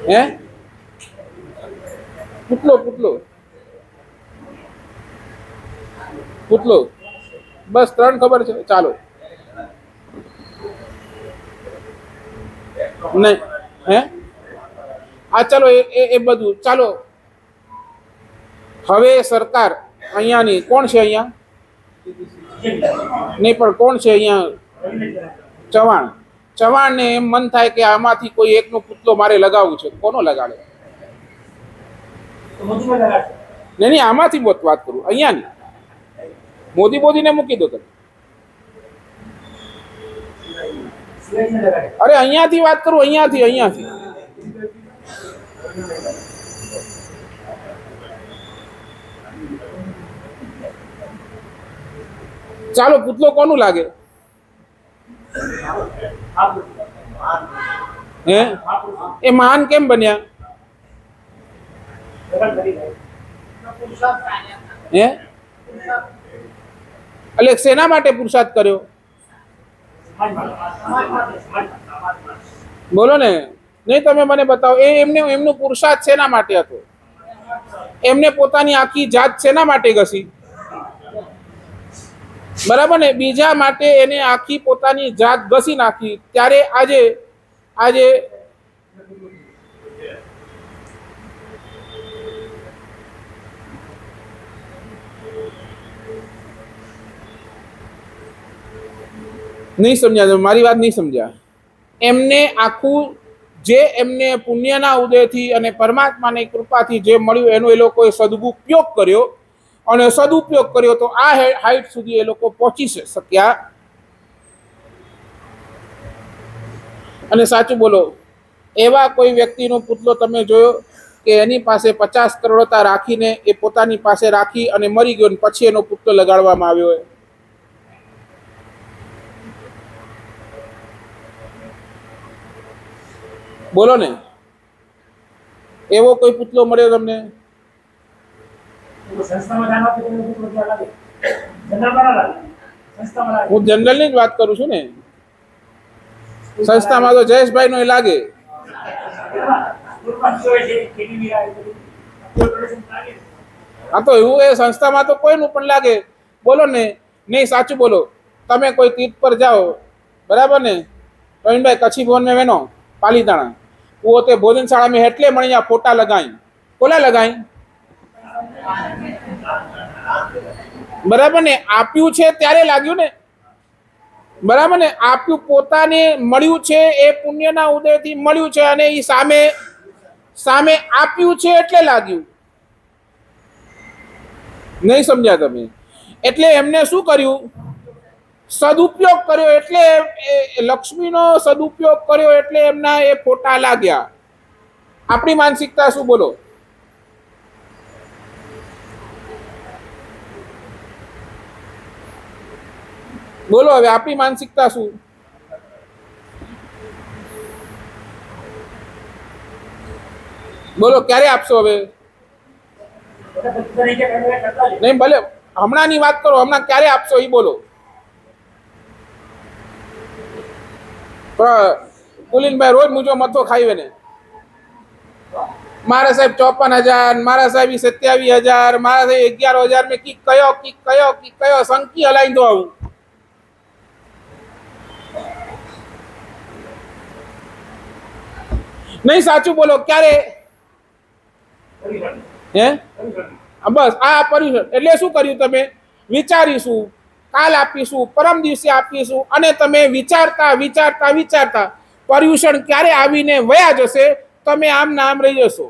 હે? પુતલો પુતલો પુતલો. બસ 3 ખબર છે. ચાલો. નહીં. હે? આ ચાલો, એ બધું ચાલો. હવે સરકાર અહીંયાની કોણ છે? અહીંયા નહીં, પણ કોણ છે અહીંયા? ચવાણ. ચવાણને એમ મન થાય કે આમાંથી કોઈ એકનો પુતલો મારે લગાવવું છે. કોનો લગાડે? નહીં નહીં, આમાંથી વાત કરું, અહીંયાની. મોદીને મૂકી દો તમે. અરે અહીંયાથી વાત કરું, અહીંયાથી. ચાલો, પુતલો કોનું લાગે? હે? એ મહાન કેમ બન્યા? હે? એટલે શેના માટે પુરુષાર્થ કર્યો? બોલો ને. નહીં, તમે મને બતાવો. એમનું પુરુષાર્થ શેના માટે હતો? એમને પોતાની આખી જાત શેના માટે ઘસી? બરાબર ને. બીજા માટે એને આખી પોતાની જાત ઘસી નાખી. ત્યારે આજે નહીં સમજ્યા? મારી વાત નહીં સમજ્યા. એમને આખું જે એમને પુણ્યના ઉદયથી અને પરમાત્માની કૃપાથી જે મળ્યું એનો એ લોકોએ સદુપયોગ કર્યો, અને સદુપયોગ કર્યો તો આ હાઈટ સુધી એ લોકો પહોંચી શક્યા. અને સાચું બોલો, એવા કોઈ વ્યક્તિનો પુતલો તમે જોયો કે એની પાસે 50 કરોડતા રાખીને એ પોતાની પાસે રાખી અને મરી ગયો, પછી એનો પુતલો લગાડવામાં આવ્યો હોય? બોલો ને. એવો કોઈ પુતલો મળ્યો તમને? હું જનરલ ની જ વાત કરું છું ને. સંસ્થામાં તો જયેશભાઈ નો લાગે. હા, તો એવું એ સંસ્થામાં તો કોઈનું પણ લાગે. બોલો ને. નહીં, સાચું બોલો. તમે કોઈ તીર્થ પર જાઓ, બરાબર ને? પ્રવીણભાઈ, કચ્છી ભवन में वेनो पालीताणा वो ते भोजनशाला में हेटले मणिया फोटा लगाई, कोला लगाई? બરાબર ને. આપ્યું છે ત્યારે લાગ્યું ને. બરાબર ને. આપ્યું પોતાને મળ્યું છે, એ પુણ્યના ઉદયથી મળ્યું છે, અને એ સામે આપ્યું છે એટલે લાગ્યું. નહીં સમજ્યા તમે? એટલે એમને શું કર્યું? સદુપયોગ કર્યો. એટલે લક્ષ્મીનો સદુપયોગ કર્યો એટલે એમના એ ફોટા લાગ્યા. આપણી માનસિકતા શું? બોલો. બોલો હવે, આપણી માનસિકતા શું? બોલો, ક્યારે આપશો હવે? નહીં, ભલે હમણાંની વાત કરો. હમણાં ક્યારે આપશો એ બોલો. પુલિનભાઈ રોજ મુજો મતો ખાઈ ને. મારા સાહેબ 54,000, મારા સાહેબ 27,000, મારા સાહેબ 11,000 में કયો સંકી હલાઈ દો આવું. નહીં, સાચું બોલો. ક્યારે? હે? બસ આ કર્યું. એટલે શું કર્યું તમે? વિચારીશું, કાલ આપીશું, પરમ દિવસે આપીશું, અને તમે વિચારતા પર્યુષણ ક્યારે આવીને વયા જશે, તમે આમ નામ રહી જશો.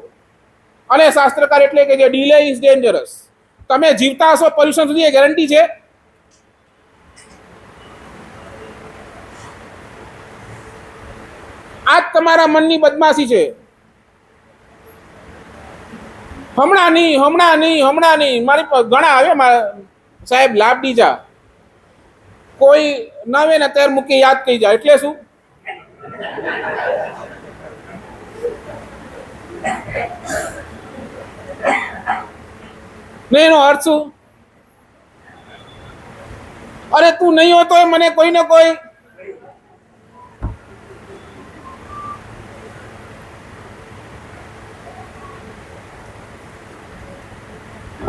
અને શાસ્ત્રકાર એટલે કે જે ડિલે ઇઝ ડેન્જરસ. તમે જીવતા હશો પર્યુષણ સુધી, એ ગેરંટી છે? તમારા મનની બદમાશી છે. હમણાં નહીં મારી પર ઘણા આવે સાહેબ લાભ દીજા કોઈ નવે ને તેર મૂકી યાદ કહી જાય એટલે શું? નહીં એનો અર્થ શું? અરે તું નહીં હોતો મને કોઈ ને કોઈ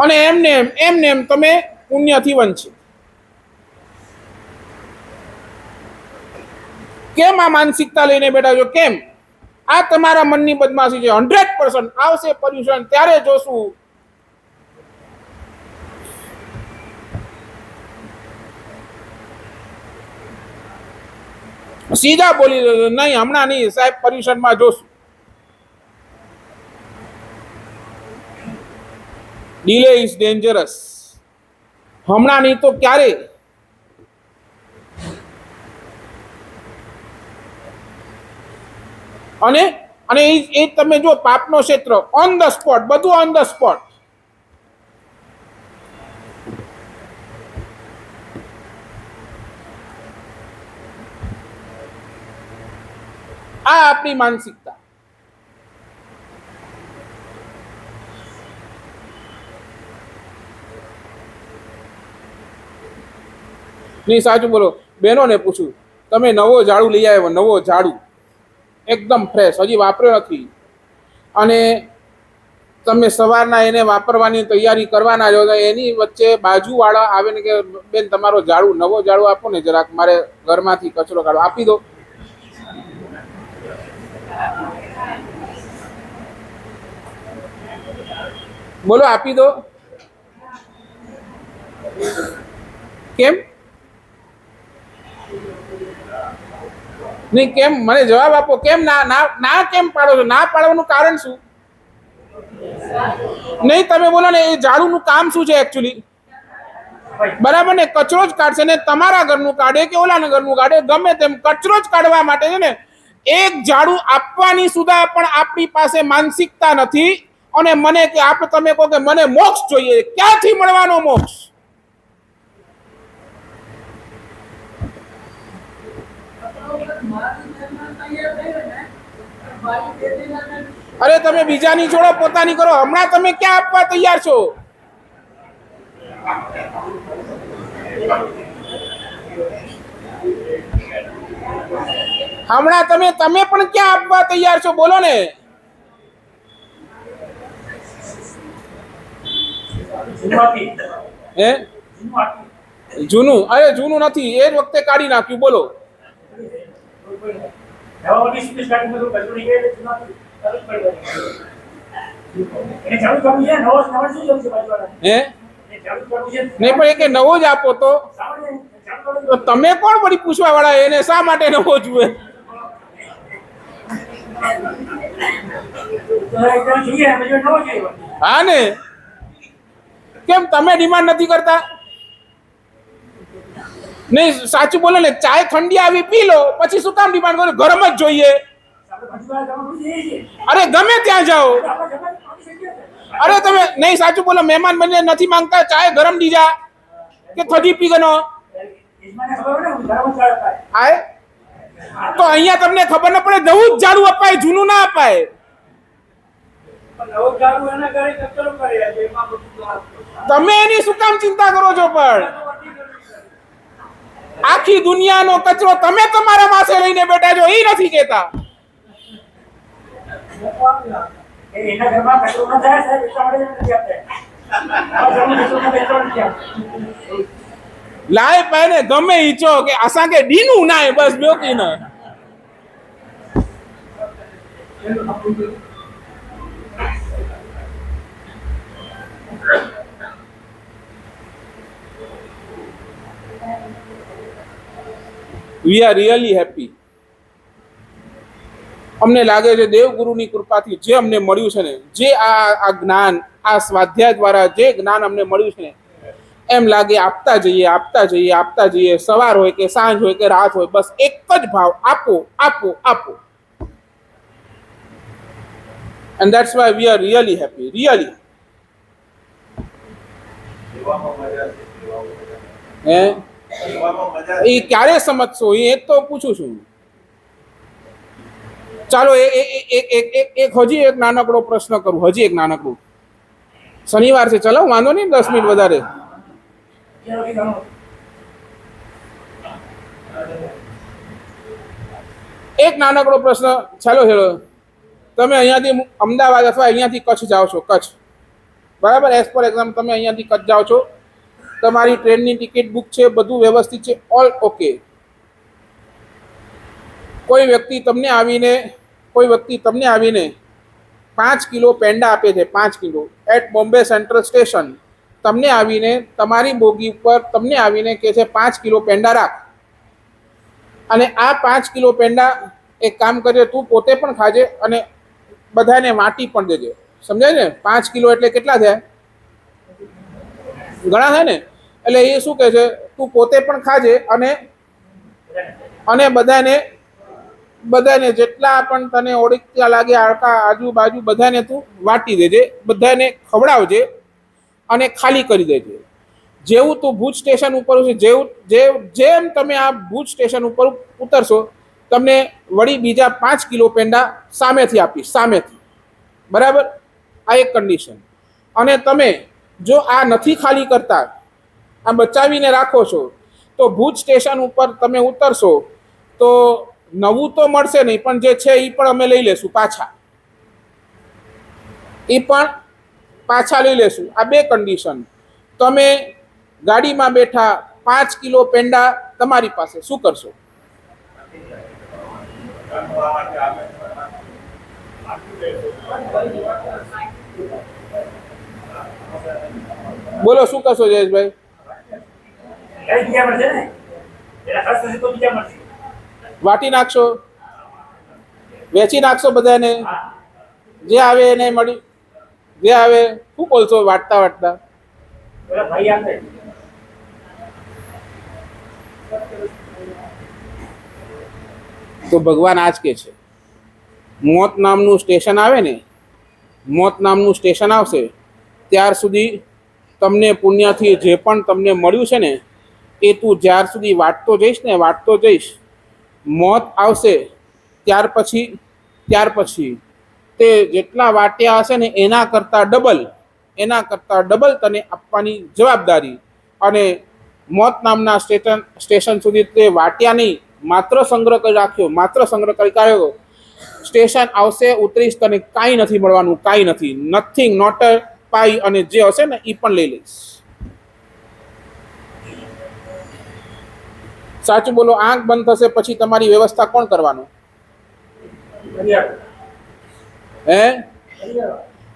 અને એમને એમ તમે પુણ્યથી વંચિત. કેમ આ માનસિકતા લઈને બેઠા છો? કેમ? આ તમારા મનની બદમાશી છે. 100% આવશે પર્યુષણ ત્યારે જોશું. સીધા બોલી નહીં હમણાં નહીં સાહેબ, પર્યુષણમાં જોશું. Delay is dangerous. હમણાં નહીં તો ક્યારે? અને એ તમે જો પાપનો ક્ષેત્ર ઓન ધ સ્પોટ, બધું ઓન ધ સ્પોટ. આ આપણી માનસિકતા. નહીં સાચું બોલો. બહેનોને પૂછું, તમે નવો ઝાડુ લઈ આવ્યો, નવો ઝાડુ એકદમ ફ્રેશ, હજી વાપર્યો નથી, અને તમે સવારના એને વાપરવાની તૈયારી કરવાના છો, એની વચ્ચે બાજુવાળા આવે ને કે બેન તમારો ઝાડુ, નવો ઝાડુ આપો ને જરાક, મારે ઘરમાંથી કચરો કાઢો. આપી દો. બોલો, આપી દો. કેમ નહીં? કેમ? મને જવાબ આપો. કેમ ના કેમ પાડો છો? ના પાડવાનું કારણ શું? નહીં તમે બોલો ને, એ ઝાડુનું કામ શું છે એકચ્યુઅલી? બરાબર ને, કચરો જ કાઢશે ને. તમારા ઘરનું કાઢે કે ઓલાના ઘરનું કાઢે, ગમે તેમ કચરો જ કાઢવા માટે છે ને. એક ઝાડુ આપવાની સુધા પણ આપણી પાસે માનસિકતા નથી. અને મને કે તમે કહો કે મને મોક્ષ જોઈએ, ક્યાંથી મળવાનો મોક્ષ? અરે તમે બીજાની છોડો, પોતાની કરો. હમણાં તમે ક્યાં આપવા તૈયાર છો? હમણાં તમે પણ ક્યાં આપવા તૈયાર છો? બોલો ને. હે જૂનું? અરે જૂનું નથી, એ જ વખતે કાઢી નાખ્યું. બોલો. નહીં પણ એ કે નવો જ આપો તો તમે કોણ વળી પૂછવા વાળા? એને શા માટે નવો જુએ? હા ને, કેમ તમે ડિમાન્ડ નથી કરતા? નહીં સાચું બોલો ને, ચાય ઠંડી આવી પી લો, પછી શું કામ ડિમાન્ડ કરો? ગરમ જ જોઈએ. અરે ગમે ત્યાં જાઓ. અરે તમે નહીં સાચું બોલો, મહેમાન બનીને નથી માંગતા ચાય ગરમ દીજા કે ઠંડી પી ગનો? આય તો અહીંયા તમને ખબર ન પડે? નવું જ ઝાડુ અપાય, જૂનું ના અપાય. તમે એની શું કામ ચિંતા કરો છો? પણ આખી દુનિયાનો કચરો તમે તમારા માથે લઈને બેઠા છો, એ નથી કેતા. લાય પાય ગમે ઈચો કે અસાંखे ડીનું નાય, બસ બ્યોકી ના. We are really happy. અમને લાગે છે દેવગુરુની કૃપાથી જે અમને મળ્યું છે ને, જે આ જ્ઞાન, આ સ્વાધ્યાય દ્વારા જે જ્ઞાન અમને મળ્યું છે ને, એમ લાગે આપતા જઈએ. સવાર હોય કે સાંજ હોય કે રાત હોય, બસ એક જ ભાવ, આપો આપો આપો. and that's why we are really happy, really. એ ક્યારે સમજશો એ તો પૂછું છું. ચાલો એક હજી એક નાનકડો પ્રશ્ન કરું, હજી એક નાનકડું. શનિવાર છે, ચલો વાંધો નહીં, 10 મિનિટ વધારે. એક નાનકડો પ્રશ્ન. ચાલો હેલો, તમે અહીંયાથી અમદાવાદ અથવા અહીંયાથી કચ્છ જાઓ છો, કચ્છ બરાબર, એઝ પર એક્ઝામ્પલ તમે અહીંયાથી કચ્છ જાઓ છો, તમારી ટ્રેનની ટિકિટ બુક છે, બધું વ્યવસ્થિત છે, ઓલ ઓકે. કોઈ વ્યક્તિ તમને આવીને 5 કિલો પેંડા આપે છે, 5 kilo at Bombay Central station. તમને આવીને તમારી બોગી ઉપર તમને આવીને કહે છે 5 કિલો પેંડા રાખ, અને આ 5 કિલો પેંડા એક કામ કરજે, તું પોતે પણ ખાજે અને બધાને વાટી પણ દેજે. સમજાય ને? 5 કિલો એટલે કેટલા થયા? ઘણા થાય ને. એટલે એ શું કહે છે, તું પોતે પણ ખાજે અને બધાને જેટલા પણ તને ઓળખ્યા લાગે આળકા આજુબાજુ બધાને તું વાટી દેજે, બધાને ખવડાવજે અને ખાલી કરી દેજે. જેવું તું ભુજ સ્ટેશન ઉપર જેમ તમે આ ભુજ સ્ટેશન ઉપર ઉતરશો, તમને વળી બીજા 5 કિલો પેંડા સામેથી આપીશ, સામેથી. બરાબર? આ એક કન્ડિશન. અને તમે જો આ નથી ખાલી કરતા, આ બચાવીને રાખો છો, તો ભુજ સ્ટેશન ઉપર તમે ઉતરશો તો નવું તો મળશે નહીં, પણ જે છે એ પણ અમે લઈ લેશું પાછા, એ પણ પાછા લઈ લેશું. આ બે કન્ડિશન. તમે ગાડીમાં બેઠા 5 કિલો પેંડા તમારી પાસે, શું કરશો? બોલો શું કરશો જયેશભાઈ? વાટી નાખશો, વેચી નાખશો બધાને, જે આવે એને મળી, જે આવે. શું બોલશો વાટતા વાટતા? તો ભગવાન આજ કે છે, મોત નામનું સ્ટેશન આવે ને, મોત નામનું સ્ટેશન આવશે ત્યાર સુધી તમને પુણ્યથી જે પણ તમને મળ્યું છે ને, એ તું જ્યાર સુધી વાટતો જઈશ, મોત આવશે ત્યાર પછી તે જેટલા વાટ્યા હશે ને એના કરતાં ડબલ તને આપવાની જવાબદારી. અને મોત નામના સ્ટેશન સુધી તે વાટ્યા નહીં, માત્ર સંગ્રહ કરી રાખ્યો. સ્ટેશન આવશે, ઉતરીશ, તને કાંઈ નથી મળવાનું, કાંઈ નથી, નથિંગ, નોટ અ પાઈ, અને જે હશે ને એ પણ લઈ લઈશ. સાચું બોલો. આંખ બંધ થશે પછી તમારી વ્યવસ્થા કોણ કરવાનું?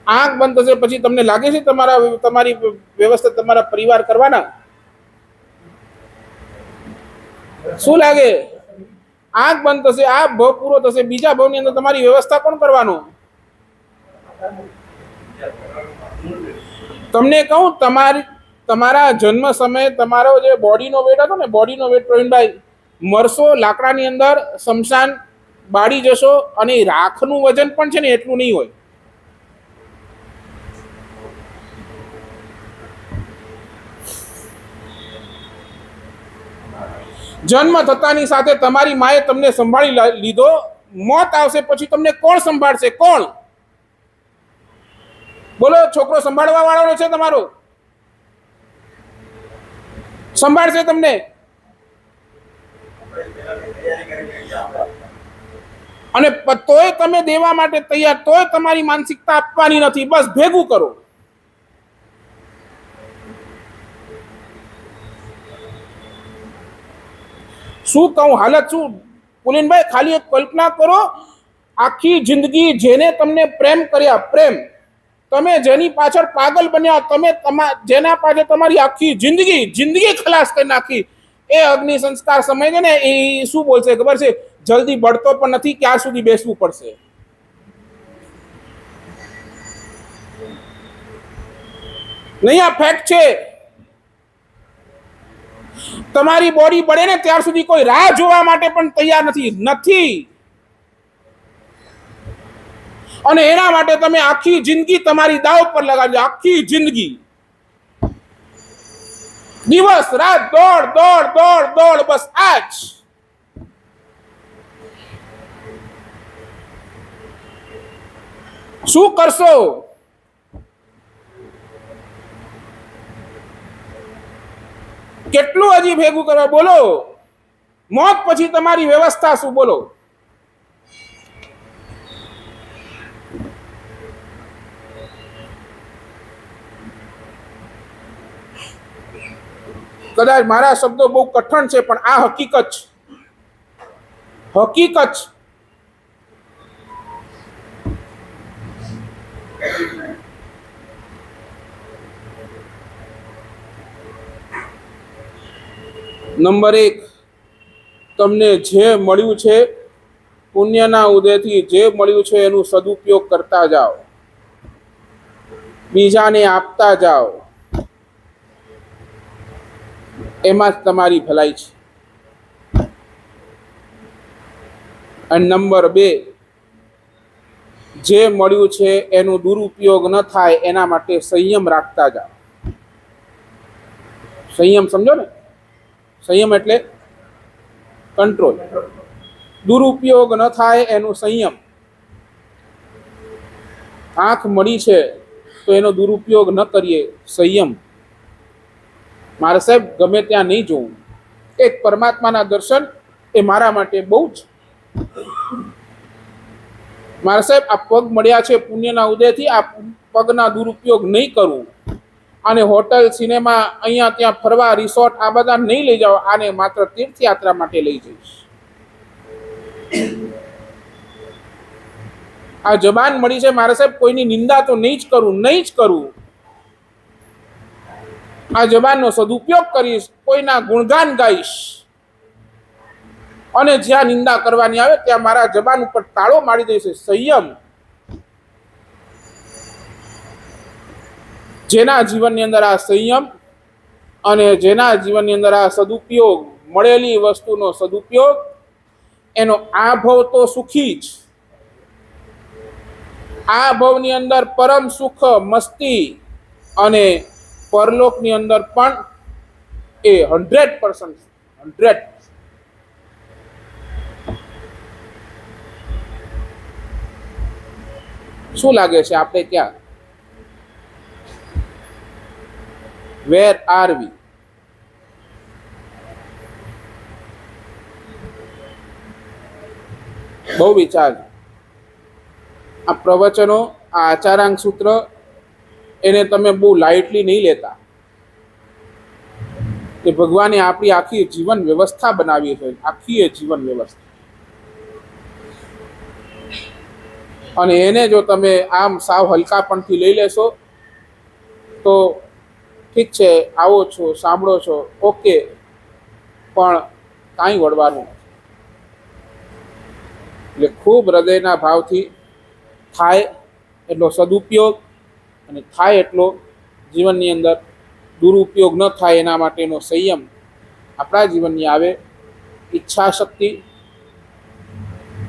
આંખ બંધ થશે પછી તમને લાગે છે તમારી વ્યવસ્થા તમારા પરિવાર કરવાના? શું લાગે? આંખ બંધ થશે, આ ભાવ પૂરો થશે, બીજા ભાવની અંદર તમારી વ્યવસ્થા કોણ કરવાનું? તમને કહું, તમારા જન્મ સમયે તમારો જે બોડીનો વેટ હતો ને, બોડીનો વેટ, પ્રવીણભાઈ, મરશો લાકડાની અંદર, શમશાન બાળી જશો, અને રાખનું વજન પણ છે ને એટલું નહીં હોય. જન્મ થતાની સાથે તમારી માએ તમને સંભાળી લીધો, મોત આવશે પછી તમને કોણ સંભાળશે? કોણ? બોલો. છોકરો સંભાળવા વાળો છે તમારો? સંભાળશે તમને? અને તોય તમે દેવા માટે તૈયાર, તોય તમારી માનસિકતા આપવાની નથી. બસ ભેગું કરો. શું કહું હાલત શું પુલિનભાઈ? ખાલી એક કલ્પના કરો, આખી જિંદગી જેને તમને પ્રેમ કર્યા, તમે જેની પાછળ પાગલ બન્યા, તમે જેના પાછળ તમારી આખી જિંદગી ખલાસ કરી નાખી, એ અગ્નિ સંસ્કાર સમય છે ને, એ શું બોલશે ખબર છે? જલ્દી બળતો પણ નથી, ક્યાં સુધી બેસવું પડશે. નહીં, આ ફેક્ટ છે. તમારી બોડી બળે ને ત્યાર સુધી કોઈ રાહ જોવા માટે પણ તૈયાર નથી. અને એના માટે તમે આખી જિંદગી તમારી દાવ પર લગાડજો, આખી જિંદગી, દિવસ રાત દોડ દોડ દોડ દોડ, બસ આ જ. શું કરશો? કેટલું હજી ભેગું કરવા? બોલો. મોત પછી તમારી વ્યવસ્થા શું? બોલો. કદાચ મારા શબ્દો બહુ કઠણ છે, પણ આ હકીકત છે. હકીકત. નંબર 1, તમને જે મળ્યું છે પુણ્યના ઉદયથી, જે મળ્યું છે એનું સદુપયોગ કરતા જાઓ, બીજાને આપતા જાઓ, એમાં જ તમારી ભલાઈ છે. અને નંબર 2, જે મળ્યું છે એનો દુરુપયોગ ન થાય એના માટે સંયમ રાખતા જાઓ. સંયમ સમજો ને? સંયમ એટલે કંટ્રોલ. દુરુપયોગ ન થાય એનું સંયમ. આંખ મળી છે તો એનો દુરુપયોગ ન કરીએ, સંયમ. મારે સાહેબ ગમે ત્યાં નહીં જોવું. એક પરમાત્માના દર્શન એ મારા માટે બહુ જ. મારા સાહેબ આ પગ મળ્યા છે પુણ્યના ઉદયથી, આ પગના દુરુપયોગ નહીં કરવું. અને હોટલ, સિનેમા, અહીંયા ત્યાં ફરવા, રિસોર્ટ, આ બધા નહીં લઈ જાઓ. આને માત્ર તીર્થયાત્રા માટે લઈ જઈશ. આ જબાન મળી છે મારા સાહેબ, કોઈની નિંદા તો નહીં જ કરું, નહીં જ કરું. આ જબાનનો સદુપયોગ કરીશ, કોઈના ગુણગાન ગાઈશ. અને જ્યાં નિંદા કરવાની આવે ત્યાં મારા જબાન ઉપર તાળો મારી દઈશ. સંયમ. જેના જીવનની અંદર આ સંયમ અને જેના જીવનની અંદર આ સદુપયોગ, મળેલી વસ્તુનો સદુપયોગ, એનો આ ભવ તો સુખી જ. આ ભવની અંદર પરમ સુખ, મસ્તી, અને પરલોકની અંદર પણ એ 100%. શું લાગે છે આપણે ક્યાં? વેર આર વી? બહુ વિચાર. આ પ્રવચનો, આ આચારાંક સૂત્ર, એને તમે બહુ લાઇટલી નહીં લેતા. કે ભગવાને આપણી આખી જીવન વ્યવસ્થા બનાવી છે, આખી જીવન વ્યવસ્થા. અને એને જો તમે આમ સાવ હલકાપણથી લઈ લેશો તો ઠીક છે, આવો છો, સાંભળો છો, ઓકે, પણ કાંઈ વળવાનું નથી. એટલે ખૂબ હૃદયના ભાવથી થાય એટલો સદુપયોગ, અને થાય એટલો જીવનની અંદર દુરુપયોગ ન થાય એના માટેનો સંયમ આપણા જીવનની આવે. ઈચ્છા શક્તિ,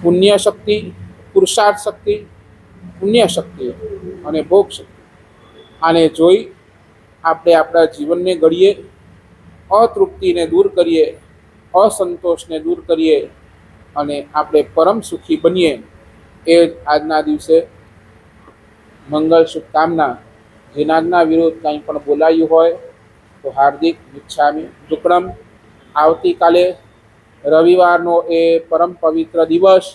પુણ્ય શક્તિ, પુરુષાર્થ શક્તિ, પુણ્ય શક્તિ અને ભોગ શક્તિ, આને જોઈ આપણે આપણા જીવનને ઘડીએ, અતૃપ્તિને દૂર કરીએ, અસંતોષને દૂર કરીએ, અને આપણે પરમ સુખી બનીએ. એ આજના દિવસે મંગળ શુભકામના. જેનાજના વિરુદ્ધ કંઈ પણ બોલાયું હોય તો હાર્દિક મિચ્છામિ દુક્કડમ. આવતીકાલે રવિવારનો એ પરમ પવિત્ર દિવસ,